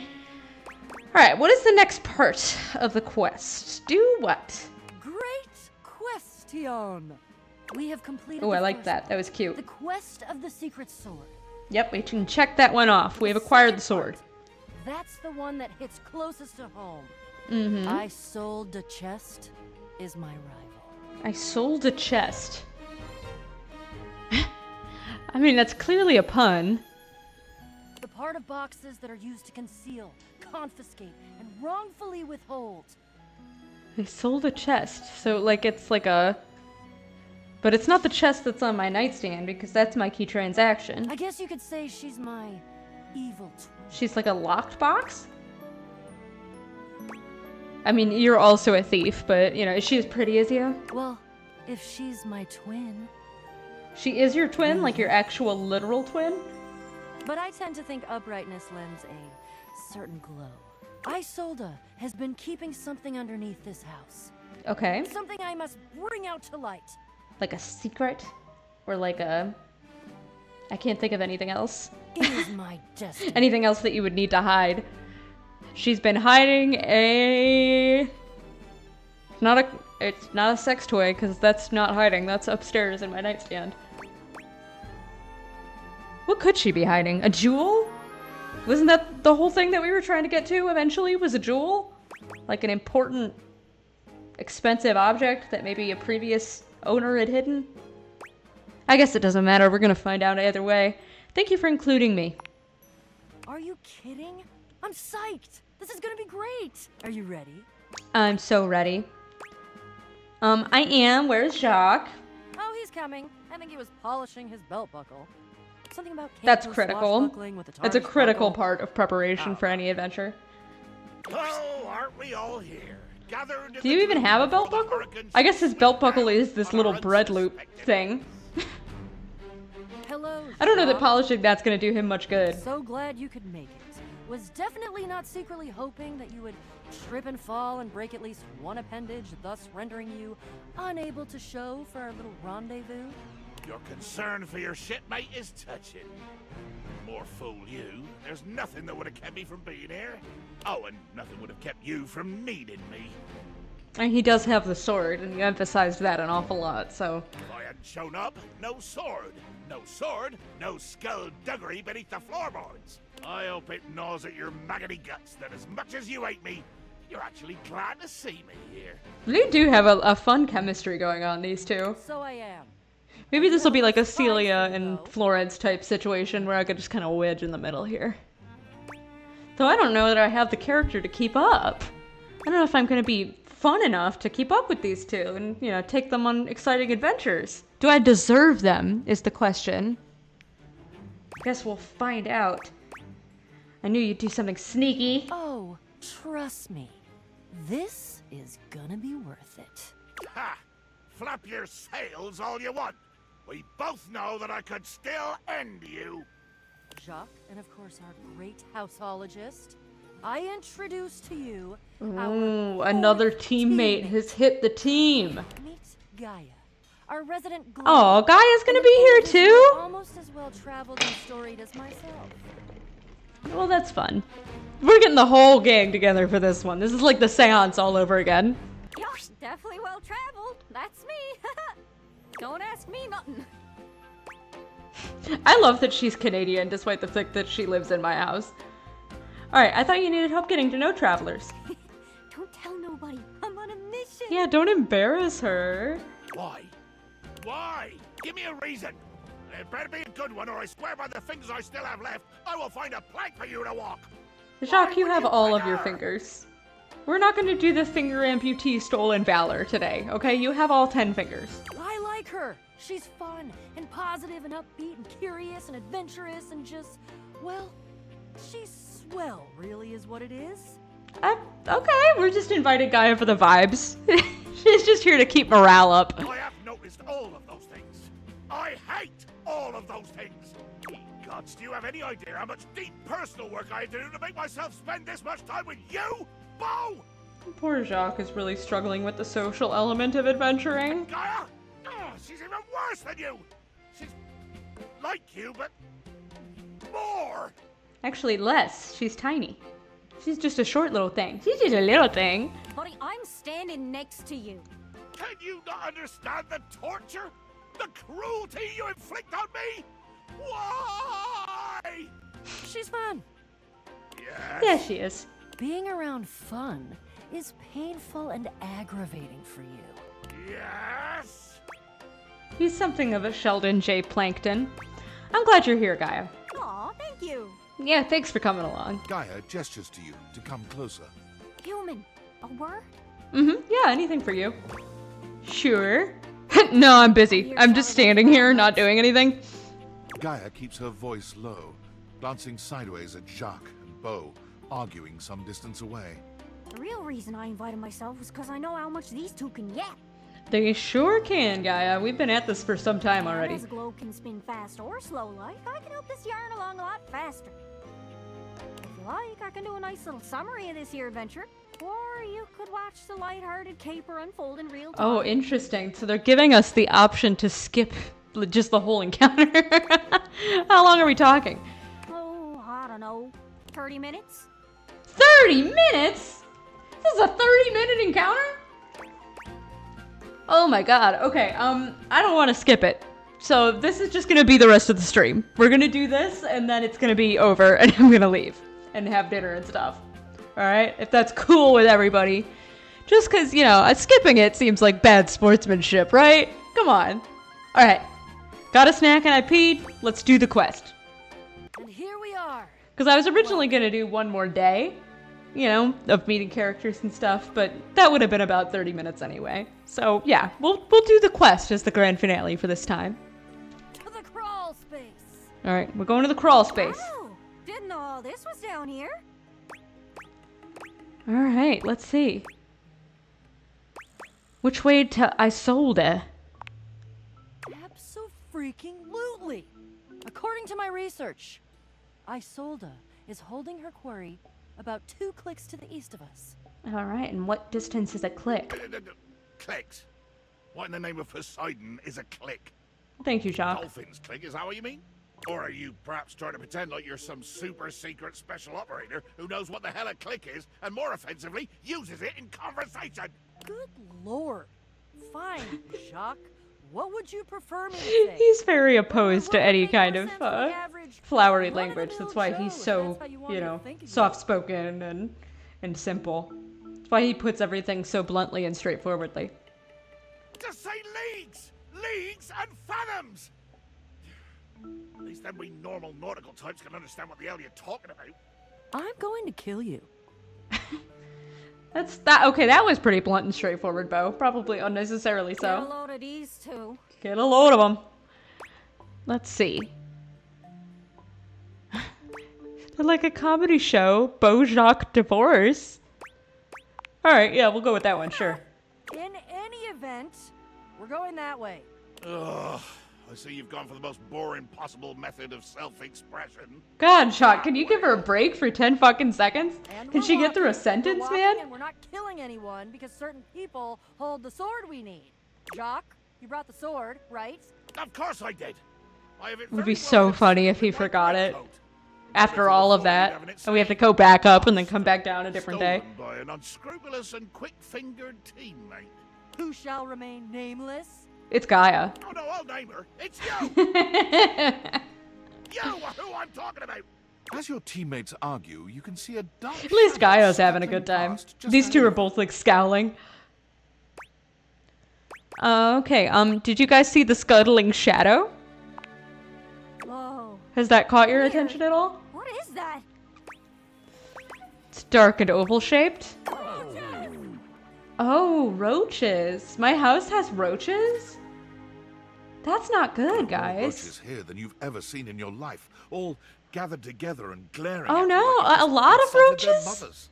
All right, what is the next part of the quest? Do what? Great question. We have completed. Oh, I the like first that. That was part, cute. The quest of the secret sword. Yep, we can check that one off. We have acquired the sword. That's the one that hits closest to home. Mm-hmm. I sold the chest is my rival. I sold a chest. I mean, that's clearly a pun. The part of boxes that are used to conceal, confiscate, and wrongfully withhold. I sold a chest. So, like, it's like a... But it's not the chest that's on my nightstand, because that's my key transaction. I guess you could say she's my evil twin. She's like a locked box? I mean, you're also a thief, but, you know, is she as pretty as you? Well, if she's my twin. She is your twin? Like your actual literal twin? But I tend to think uprightness lends a certain glow. Isolda has been keeping something underneath this house. Okay. Something I must bring out to light. Like a secret? Or like a... I can't think of anything else. It is my destiny. Anything else that you would need to hide. She's been hiding a... It's not a sex toy, because that's not hiding. That's upstairs in my nightstand. What could she be hiding? A jewel? Wasn't that the whole thing that we were trying to get to eventually? Was a jewel? Like an important, expensive object that maybe a previous owner had hidden? I guess it doesn't matter. We're gonna find out either way. Thank you for including me. Are you kidding? I'm psyched. This is gonna be great. Are you ready? I'm so ready. I am. Where's Jacques? Oh, he's coming. I think he was polishing his belt buckle. Something about That's Kanto critical. swashbuckling with a It's a tarnished critical buckle. part of preparation for any adventure. Oh, aren't we all here? Gathered in Do you the even gloom have a before belt the buckle? hurricane I guess his sweeps belt buckle down is this on little our bread loop unsuspecting thing. Hello. I don't know that Jacques. polishing that's gonna do him much good. So glad you could make it. Was definitely not secretly hoping that you would trip and fall and break at least one appendage, thus rendering you unable to show for our little rendezvous. Your concern for your shipmate is touching. More fool you. There's nothing that would have kept me from being here. Oh, and nothing would have kept you from needing me. And he does have the sword, and you emphasized that an awful lot, so... If I hadn't shown up, no sword. No sword, no skullduggery beneath the floorboards. I hope it gnaws at your maggoty guts that as much as you hate me, you're actually glad to see me here. They do have a fun chemistry going on, these two. So I am. Maybe this will be like a Celia and Florence type situation where I could just kind of wedge in the middle here. Though I don't know that I have the character to keep up. I don't know if I'm going to be fun enough to keep up with these two and, you know, take them on exciting adventures. Do I deserve them, is the question. Guess we'll find out. I knew you'd do something sneaky. Oh, trust me. This is gonna be worth it. Ha! Flap your sails all you want. We both know that I could still end you. Jacques, and of course our great houseologist, I introduce to you Ooh, our another fourth teammate has hit the team. Meet Gaia, our resident Oh, Gaia's gonna be here too? Almost as well traveled and storied as myself. Well, that's fun. We're getting the whole gang together for this one. This is like the seance all over again. You're definitely well traveled. That's me. Don't ask me nothing. I love that she's Canadian, despite the fact that she lives in my house. Alright, I thought you needed help getting to know travelers. Don't tell nobody. I'm on a mission. Yeah, don't embarrass her. Why? Why? Give me a reason. It better be a good one, or I swear by the fingers I still have left, I will find a plank for you to walk. Jacques, you Why would have you all bring of your her? fingers. We're not going to do the finger amputee stolen valor today, okay? You have all 10 fingers. I like her. She's fun and positive and upbeat and curious and adventurous and just, well, she's swell, really is what it is. Okay, we're just invited Gaia for the vibes. She's just here to keep morale up. I have noticed all of those things. I hate all of of those things. Gods, do you have any idea how much deep personal work I had to do to make myself spend this much time with you, Beau? Poor Jacques is really struggling with the social element of adventuring. Gaia? She's even worse than you. She's like you, but more. Actually, less. She's tiny. She's just a short little thing. She's just a little thing. Buddy, I'm standing next to you. Can you not understand the torture? The cruelty you inflict on me? Why? She's fun. Yes. Yeah, she is. Being around fun is painful and aggravating for you. Yes. He's something of a Sheldon J. Plankton. I'm glad you're here, Gaia. Aw, thank you. Yeah, thanks for coming along. Gaia gestures to you to come closer. Human, a word? Yeah, anything for you. Sure. No, I'm busy. I'm just standing here, not doing anything. Gaia keeps her voice low, glancing sideways at Jacques and Beau, arguing some distance away. The real reason I invited myself was because I know how much these two can yap. They sure can, Gaia. We've been at this for some time already. As a globe can spin fast or slow like, I can help this yarn along a lot faster. If you like, I can do a nice little summary of this here adventure. Or you could watch the lighthearted caper unfold in real time. Oh, interesting. So they're giving us the option to skip just the whole encounter. How long are we talking? Oh, I don't know. 30 minutes? 30 minutes? This is a 30-minute encounter? Oh my god. Okay, I don't want to skip it. So this is just gonna be the rest of the stream. We're gonna do this, and then it's gonna be over, and I'm gonna leave and have dinner and stuff. Alright? If that's cool with everybody. Just because, you know, skipping it seems like bad sportsmanship, right? Come on. Alright. Got a snack and I peed. Let's do the quest. And here we are. Because I was originally going to do one more day, you know, of meeting characters and stuff, but that would have been about 30 minutes anyway. So, yeah, we'll do the quest as the grand finale for this time. To the crawl space. Alright, we're going to the crawl space. Oh, didn't know all this was down here. Alright, let's see. Which way to Isolde? Abso-freaking-lutely. According to my research, Isolde is holding her quarry about 2 clicks to the east of us. Alright, and what distance is a click? Clicks. What in the name of Poseidon is a click? Thank you, Jacques. Dolphins click, is that what you mean? Or are you perhaps trying to pretend like you're some super secret special operator who knows what the hell a click is, and more offensively, uses it in conversation? Good lord. Fine, Jacques. What would you prefer me to say? He's very opposed to What would any make kind more of sense for the average flowery run-of-the-mill language. That's why he's Joe, if so, that's how you want you me to know, think of you. soft-spoken and simple. That's why he puts everything so bluntly and straightforwardly. Just say leagues! Leagues and fathoms! At least then we normal nautical types can understand what the hell you're talking about. I'm going to kill you. Okay, that was pretty blunt and straightforward, Beau. Probably unnecessarily Get a so. load of these two. Get a load of them. Let's see. They're like a comedy show. Beau Jacques divorce. Alright, yeah, we'll go with that one, sure. In any event, we're going that way. Ugh, I see you've gone for the most boring possible method of self-expression. God, Jacques, can you give her a break for 10 fucking seconds? And Can we're she get through a walking, sentence, we're walking, man? And we're not killing anyone because certain people hold the sword we need. Jacques, you brought the sword, right? Of course I did. I have it It would very be so well funny if he with my forgot it. greatcoat. After all of that. And we have to go back up and then come back down a different day. Stolen by an unscrupulous and quick-fingered teammate. Who shall remain nameless? It's Gaia. Oh no, I'll name her. It's you! You are who I'm talking about! As your teammates argue, you can see a dark At least shadow Gaia's having a scuttling good time. past just These two ahead are of both like scowling. Okay, did you guys see the scuttling shadow? Whoa. Has that caught your attention at all? What is that? It's dark and oval shaped. Oh, roaches. My house has roaches? That's not good, More guys. roaches here than you've ever seen in your life, all gathered together and glaring Oh at you no, like a you've lot of insulted their roaches? mothers.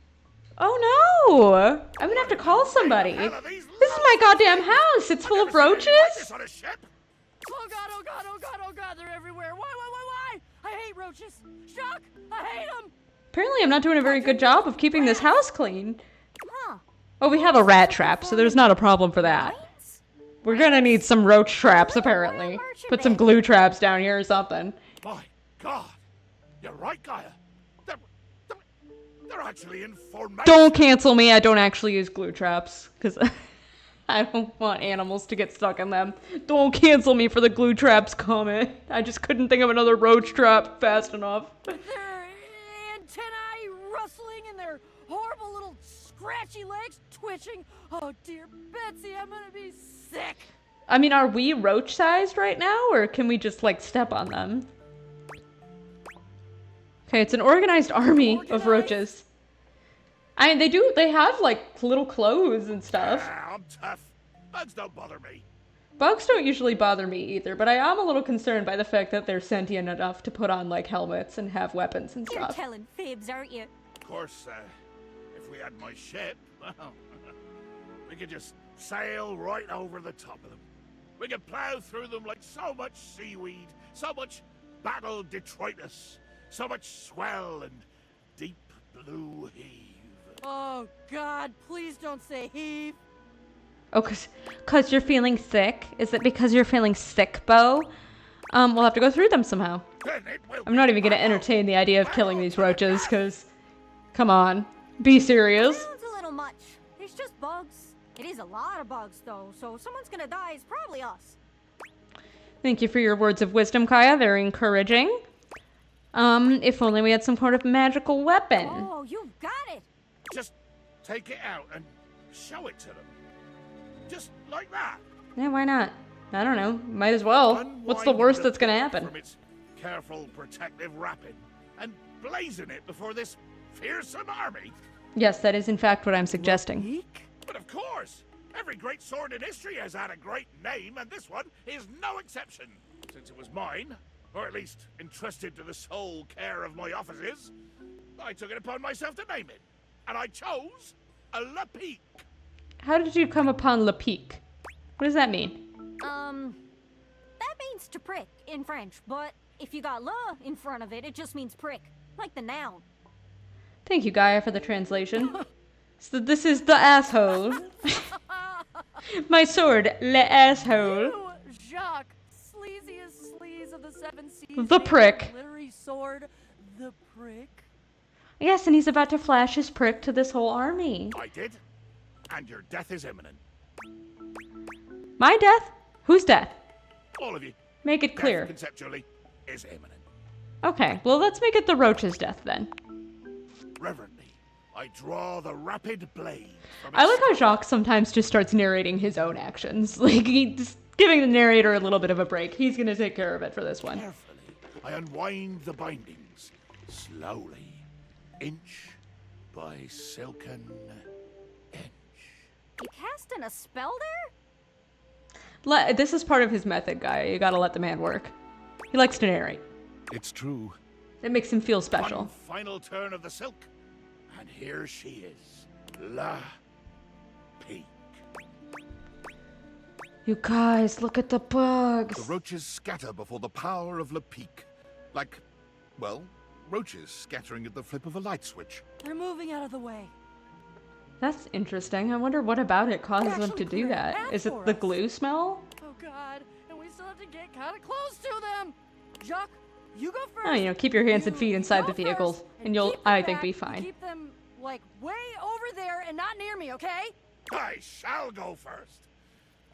Oh no! I'm gonna have to call somebody. This is my goddamn house. It's full of roaches? On a ship? Oh god, oh god, oh god, oh god, they're everywhere. Why? I hate roaches. Shock, I hate them. Apparently I'm not doing a very good job of keeping this house clean. Huh. Oh, we have a rat trap, so there's not a problem for that. We're gonna need some roach traps, apparently. Put some glue traps down here or something. My God! You're right, Gaia. They're actually in formation. Don't cancel me, I don't actually use glue traps, because I don't want animals to get stuck in them. Don't cancel me for the glue traps comment. I just couldn't think of another roach trap fast enough. Their antennae rustling and their horrible little scratchy legs twitching. Oh dear Betsy, I'm gonna be sick. I mean, are we roach-sized right now, or can we just, like, step on them? Okay, it's an organized army of roaches. I mean, they have, like, little clothes and stuff. Yeah, I'm tough. Bugs don't bother me. Bugs don't usually bother me either, but I am a little concerned by the fact that they're sentient enough to put on, like, helmets and have weapons and You're stuff. telling fibs, aren't you? Of course, if we had my ship, well, we could just sail right over the top of them. We could plow through them like so much seaweed, so much battle detritus, so much swell and deep blue heave. Oh god, please don't say heave. Oh, cause you're feeling sick? Is it because you're feeling sick, Beau? We'll have to go through them somehow. Then it will I'm not even gonna entertain the idea of killing these roaches, cause... Come on. Be serious. Sounds a little much. It's just bugs. It is a lot of bugs, though, so if someone's gonna die, it's probably us. Thank you for your words of wisdom, Kaya. Very encouraging. If only we had some kind of magical weapon. Oh, you've got it. just take it out and show it to them. Just like that. Yeah, why not? I don't know. Might as well. What's the Unwind worst that's gonna happen? From its careful protective wrapping and blazon it before this fearsome army. Yes, that is in fact what I'm suggesting. But of course, every great sword in history has had a great name, and this one is no exception. Since it was mine, or at least entrusted to the sole care of my offices, I took it upon myself to name it. And I chose a La Pique. How did you come upon Le Pique? What does that mean? That means to prick in French, but if you got la in front of it, it just means prick, like the noun. Thank you, Gaia, for the translation. So this is the asshole. My sword, le asshole. You, Jacques, sleaziest sleaze of the seven seas. The prick. Glittery sword, the prick. Yes, and he's about to flash his prick to this whole army. I did, and your death is imminent. My death? Whose death? All of you. Make it clear. Death, conceptually, is imminent. Okay, well, let's make it the roach's death then. Reverently, I draw the rapid blade from I its like how Jacques sometimes just starts narrating his own actions. Like, he's giving the narrator a little bit of a break. He's gonna take care of it for this one. Carefully, I unwind the bindings, slowly, inch by silken inch. You casting a spell there? This is part of his method, Gaia. You gotta let the man work. He likes to narrate. It's true. It makes him feel special. One final turn of the silk, and here she is, La Pique. You guys, look at the bugs. The roaches scatter before the power of La Pique. Like, well, roaches scattering at the flip of a light switch. They're moving out of the way. That's interesting. I wonder what about it causes them to do that. Is it the glue smell? Oh god, and we still have to get kind of close to them. Jacques, you go first. Oh, you know, keep your hands and feet inside the go vehicles, first, and you'll, keep them I think, back be and fine. Keep them, like, way over there and not near me, okay? I shall go first,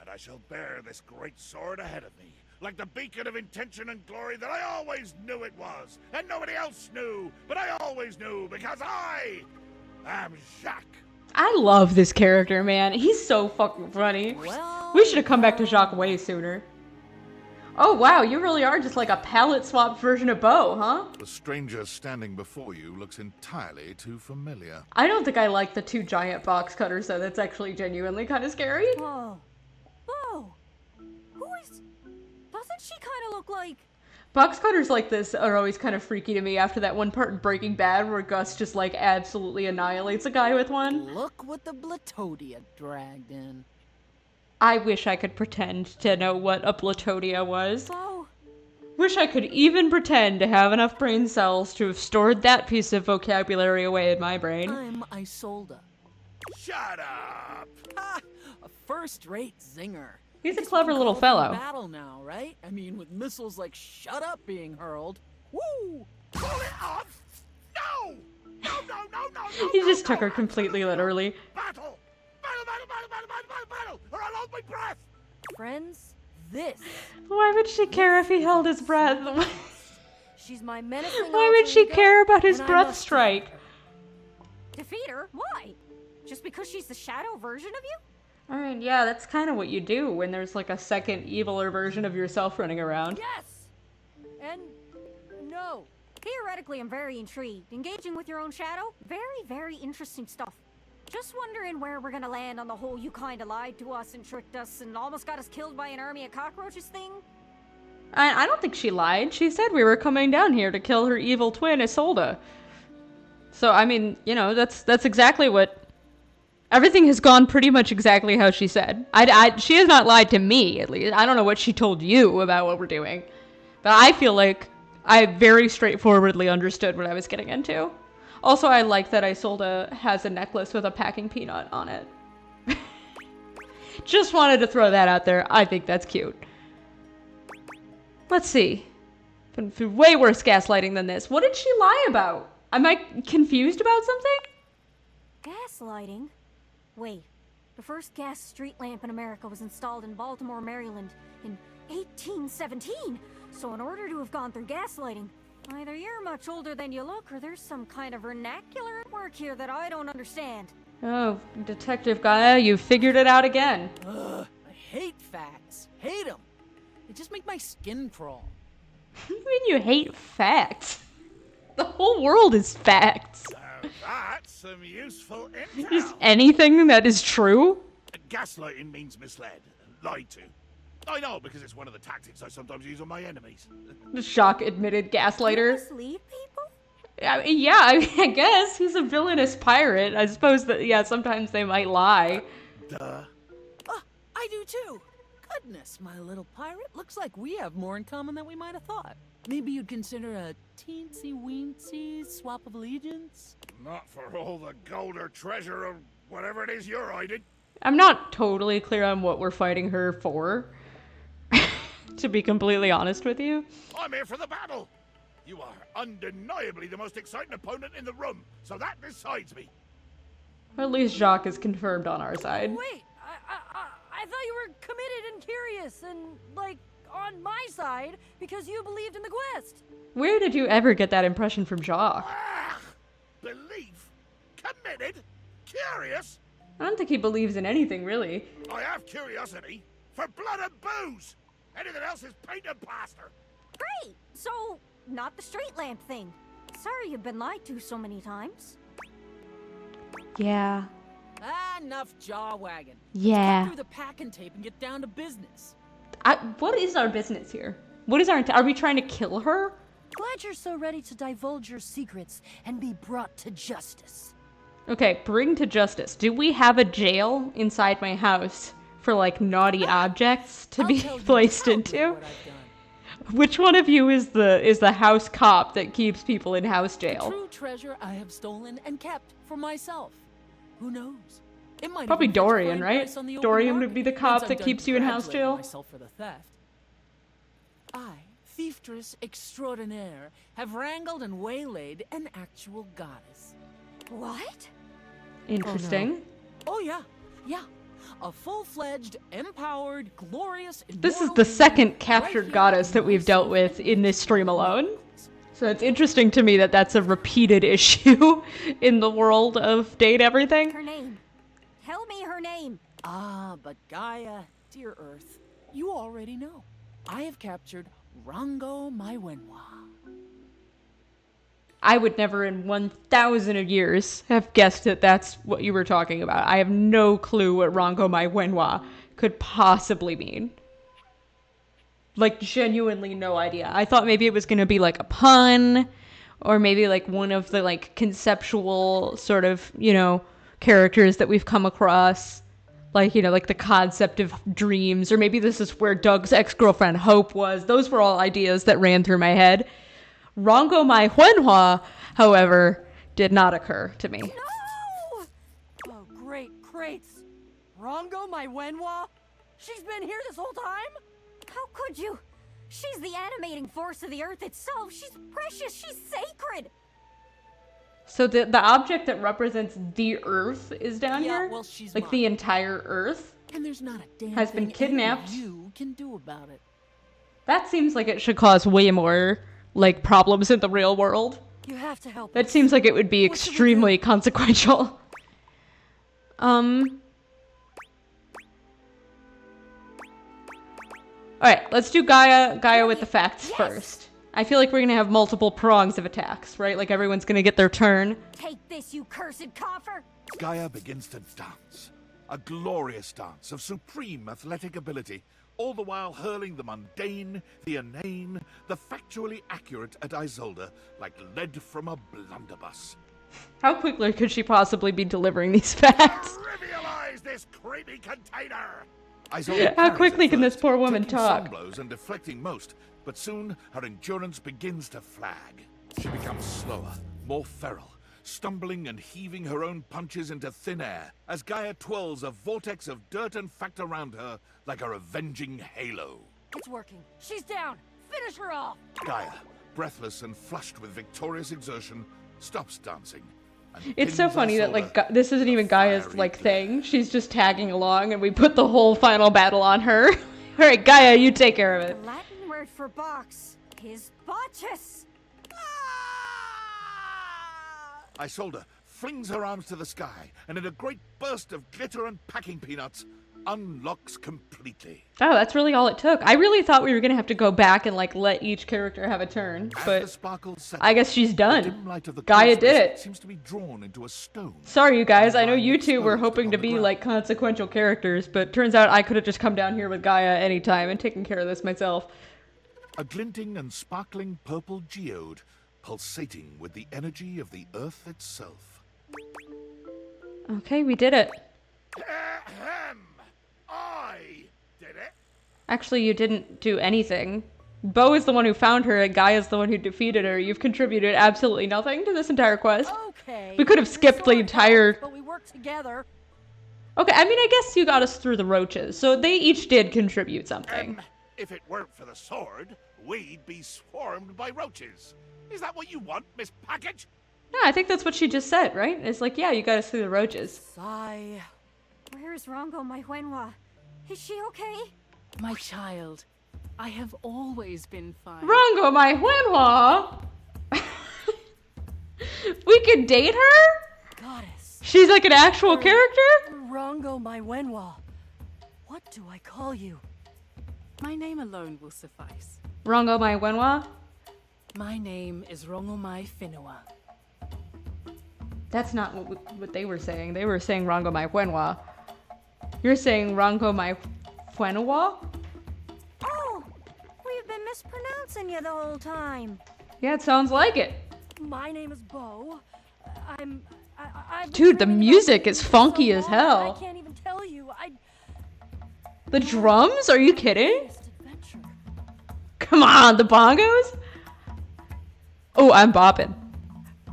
and I shall bear this great sword ahead of me, like the beacon of intention and glory that I always knew it was, and nobody else knew, but I always knew because I am Jacques. I love this character, man. He's so fucking funny. Well, We should have come back to Jacques way sooner. Oh, wow, you really are just like a palette swap version of Beau, huh? The stranger standing before you looks entirely too familiar. I don't think I like the two giant box cutters, though. That's actually genuinely kind of scary. Whoa. Whoa. Who is... Doesn't she kind of look like... Box cutters like this are always kind of freaky to me after that one part in Breaking Bad where Gus just like absolutely annihilates a guy with one. Look what the Blatodia dragged in. I wish I could pretend to know what a Platodia was. Beau, Wish I could even pretend to have enough brain cells to have stored that piece of vocabulary away in my brain. I'm Isolde. Shut up! Ha! A first-rate zinger. He's a Guess we clever can little call for fellow. Battle now, right? I mean, with missiles like "Shut Up" being hurled. Woo! Pull it off! No! No, no, no, no, no! He no, just no, took her no, completely no, no, no. literally. Battle! Battle, battle, battle, battle, battle, battle, battle! Or I'll hold my breath! Friends, this. Why would she care if he held his breath? She's my menacing Why would she alter ego, care about his and I breath must strike? defeat her. defeat her? Why? Just because she's the shadow version of you? I mean, yeah, that's kind of what you do when there's like a second eviler version of yourself running around. Yes! And no. Theoretically, I'm very intrigued. Engaging with your own shadow? Very, very interesting stuff. Just wondering where we're gonna land on the whole you kinda lied to us and tricked us and almost got us killed by an army of cockroaches thing. I don't think she lied. She said we were coming down here to kill her evil twin, Isolde. So, I mean, you know, that's exactly what... Everything has gone pretty much exactly how she said. She has not lied to me, at least. I don't know what she told you about what we're doing. But I feel like I very straightforwardly understood what I was getting into. Also, I like that Isolde has a necklace with a packing peanut on it. Just wanted to throw that out there. I think that's cute. Let's see. Been through way worse gaslighting than this. What did she lie about? Am I confused about something? Gaslighting? Wait, the first gas street lamp in America was installed in Baltimore, Maryland in 1817. So in order to have gone through gaslighting, either you're much older than you look or there's some kind of vernacular at work here that I don't understand. Oh, Detective Gaia, you figured it out again. Ugh, I hate facts. Hate them. They just make my skin crawl. What do you mean you hate facts? The whole world is facts. That's some useful Just intel. anything that is true? Gaslighting means misled, lied to. I know, because it's one of the tactics I sometimes use on my enemies. Shock admitted gaslighter. Mislead people? I guess. He's a villainous pirate. I suppose that, yeah, sometimes they might lie. Duh. I do too. Goodness, my little pirate. Looks like we have more in common than we might have thought. Maybe you'd consider a teensy-weensy swap of allegiance? Not for all the gold or treasure or whatever it is you're hiding. I'm not totally clear on what we're fighting her for, to be completely honest with you. I'm here for the battle. You are undeniably the most exciting opponent in the room, so that decides me. At least Jacques is confirmed on our side. Wait, I thought you were committed and curious and, like, on my side because you believed in the quest. Where did you ever get that impression from Jacques? Ah, belief? Committed? Curious? I don't think he believes in anything, really. I have curiosity for blood and booze. Anything else is paint and plaster. Great! So, not the street lamp thing. Sorry you've been lied to so many times. Yeah. Enough jaw wagging. Yeah. Cut through the packing tape and get down to business. What is our business here? What is our... Are we trying to kill her? Glad you're so ready to divulge your secrets and be brought to justice. Okay, bring to justice. Do we have a jail inside my house for, like, naughty objects to I'll be tell you placed proudly into? what I've done. Which one of you is the house cop that keeps people in house The jail? true treasure I have stolen and kept for myself. Who knows? It might Probably even fetch a Dorian, fine right? price on the open Dorian would market be the once cop I'm that done keeps you in house congratulating jail. myself for the theft. I, thieftress extraordinaire, have wrangled and waylaid an actual goddess. What? Interesting. Oh yeah, yeah. A full-fledged, empowered, glorious, This is immortal the being second right captured here goddess in that my we've dealt safe with in this stream alone. place. So it's interesting to me that that's a repeated issue in the world of Date Everything. Her name. Tell me her name. Ah, but Gaia, dear Earth, you already know. I have captured Rango Maiwenwa. I would never in 1,000 years have guessed that that's what you were talking about. I have no clue what Rango Mai Wenhua could possibly mean. Like, genuinely no idea. I thought maybe it was going to be like a pun, or maybe like one of the like conceptual sort of, you know, characters that we've come across. Like, you know, like the concept of dreams, or maybe this is where Doug's ex-girlfriend Hope was. Those were all ideas that ran through my head. Rongo Mai Huenhua, however, did not occur to me. No! Oh, great. Rongo, my Wenhua? She's been here this whole time? How could you? She's the animating force of the Earth itself. She's precious. She's sacred. So the object that represents the Earth is down here? Well, she's like mine. the entire Earth? And there's not a damn has been thing kidnapped. any of you can do about it. That seems like it should cause way more, like, problems in the real world. You have to help That us. seems like it would be What should we extremely consequential. Alright, let's do Gaia with the facts first. I feel like we're gonna have multiple prongs of attacks, right? Like everyone's gonna get their turn. Take this, you cursed coffer. Gaia begins to dance. A glorious dance of supreme athletic ability, all the while hurling the mundane, the inane, the factually accurate at Isolde like lead from a blunderbuss. How quickly could she possibly be delivering these facts? Trivialize this creepy container! How quickly can this poor woman taking talk? some blows and deflecting most, but soon her endurance begins to flag. She becomes slower, more feral, stumbling and heaving her own punches into thin air as Gaia twirls a vortex of dirt and fact around her like a avenging halo. It's working. She's down. Finish her off. Gaia, breathless and flushed with victorious exertion, stops dancing. And It's so pins funny that, Isolde like, this isn't even Gaia's, fiery like, glare. thing. She's just tagging along, and we put the whole final battle on her. Alright, Gaia, you take care of it. The Latin word for box is botchus. Isolde flings her arms to the sky, and in a great burst of glitter and packing peanuts, unlocks completely. Oh, that's really all it took. I really thought we were gonna have to go back and, like, let each character have a turn, As the but sparkles settle, I guess she's the done. dim light of the Gaia cosmos did it. Seems to be drawn into a stone. Sorry, you guys. I know lying you two were exposed hoping to upon the be, ground. like, consequential characters, but turns out I could have just come down here with Gaia anytime and taken care of this myself. A glinting and sparkling purple geode, pulsating with the energy of the earth itself. Okay, we did it. Ahem! I did it! Actually, you didn't do anything. Beau is the one who found her, and Gaia's the one who defeated her. You've contributed absolutely nothing to this entire quest. Okay. We could have this skipped the sword entire... helps, but we work together. Okay, I mean, I guess you got us through the roaches, so they each did contribute something. If it weren't for the sword, we'd be swarmed by roaches. Is that what you want, Miss Package? Yeah, I think that's what she just said, right? It's like, yeah, you got us through the roaches. Sigh. Where's Rongo, my Wenhua? Is she okay? My child, I have always been fine. Rongo, my Huenhua! We could date her? Goddess. She's like an actual character? Rongo, my Wenhua. What do I call you? My name alone will suffice. Rongo, my Wenhua? My name is Rongomai Whenua. That's not what they were saying. They were saying Rongo, my Wenhua. You're saying Rongo, my Whenua? Oh, we've been mispronouncing you the whole time. Yeah, it sounds like it. My name is Beau. I've been Dude, the dreaming about music you is for funky so as long, hell. I can't even tell you. The drums? Are you kidding? Greatest adventure. Come on, the bongos? Oh, I'm bopping.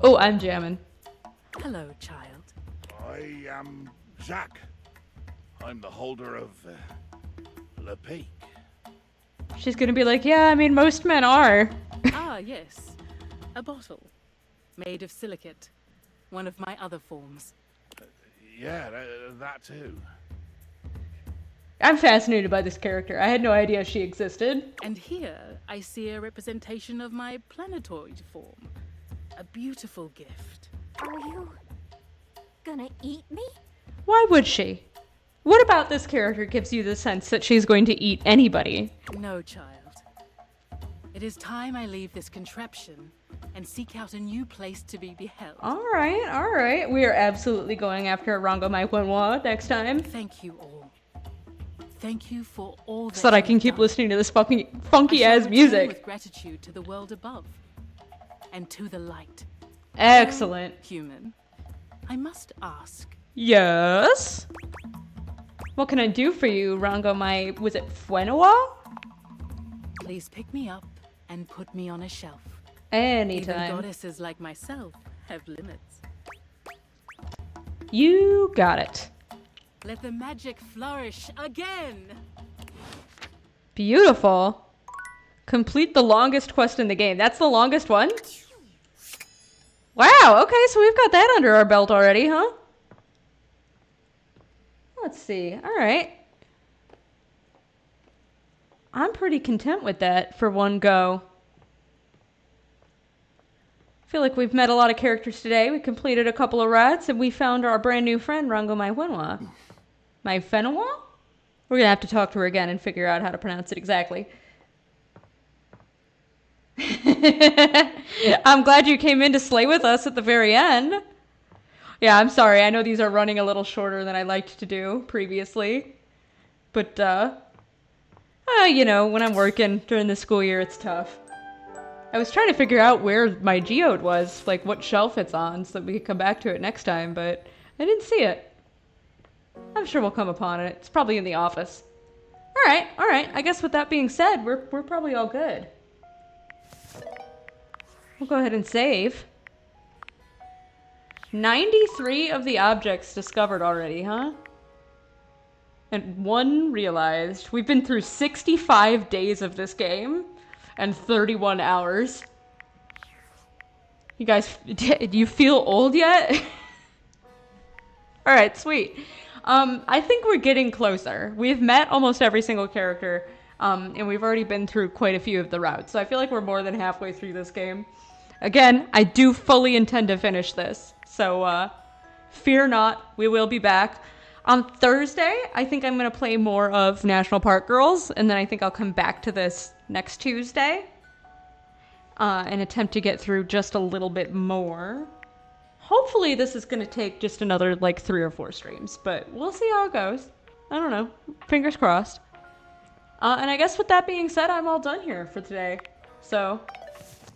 Oh, I'm jamming. Hello, child. I am Jacques. I'm the holder of Le Peak. She's gonna be like, yeah, I mean, most men are. Ah, yes. A bottle. Made of silicate. One of my other forms. Yeah, that too. I'm fascinated by this character. I had no idea she existed. And here I see a representation of my planetoid form. A beautiful gift. Are you gonna eat me? Why would she? What about this character gives you the sense that she's going to eat anybody? No, child. It is time I leave this contraption and seek out a new place to be beheld. Alright. We are absolutely going after Rongo Mai Wenhua next time. Thank you all. Thank you for all that So that I you can have keep done. listening to this funky I shall ass return music. with gratitude to the world above and to the light. Excellent. Human, I must ask, Yes? What can I do for you, Rango? Was it Fuenua? Please pick me up and put me on a shelf. Anytime. Even goddesses like myself have limits. You got it. Let the magic flourish again! Beautiful. Complete the longest quest in the game. That's the longest one? Wow, okay, so we've got that under our belt already, huh? Let's see. All right. I'm pretty content with that for one go. I feel like we've met a lot of characters today. We completed a couple of rides, and we found our brand new friend, Rango Maiwenwa. Maifenwa? We're going to have to talk to her again and figure out how to pronounce it exactly. I'm glad you came in to slay with us at the very end. Yeah, I'm sorry. I know these are running a little shorter than I liked to do previously. But, you know, when I'm working during the school year, it's tough. I was trying to figure out where my geode was, like what shelf it's on, so that we could come back to it next time, but I didn't see it. I'm sure we'll come upon it. It's probably in the office. All right. I guess with that being said, we're probably all good. We'll go ahead and save. 93 of the objects discovered already, huh? And 1 realized. We've been through 65 days of this game and 31 hours. You guys, do you feel old yet? All right, sweet. I think we're getting closer. We've met almost every single character, and we've already been through quite a few of the routes. So I feel like we're more than halfway through this game. Again, I do fully intend to finish this. So, fear not, we will be back. On Thursday, I think I'm going to play more of National Park Girls, and then I think I'll come back to this next Tuesday and attempt to get through just a little bit more. Hopefully this is going to take just another, like, 3 or 4 streams, but we'll see how it goes. I don't know. Fingers crossed. And I guess with that being said, I'm all done here for today. So,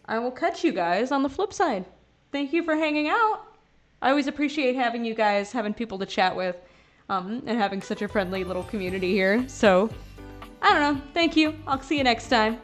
I will catch you guys on the flip side. Thank you for hanging out. I always appreciate having you guys, having people to chat with, and having such a friendly little community here. So, I don't know. Thank you. I'll see you next time.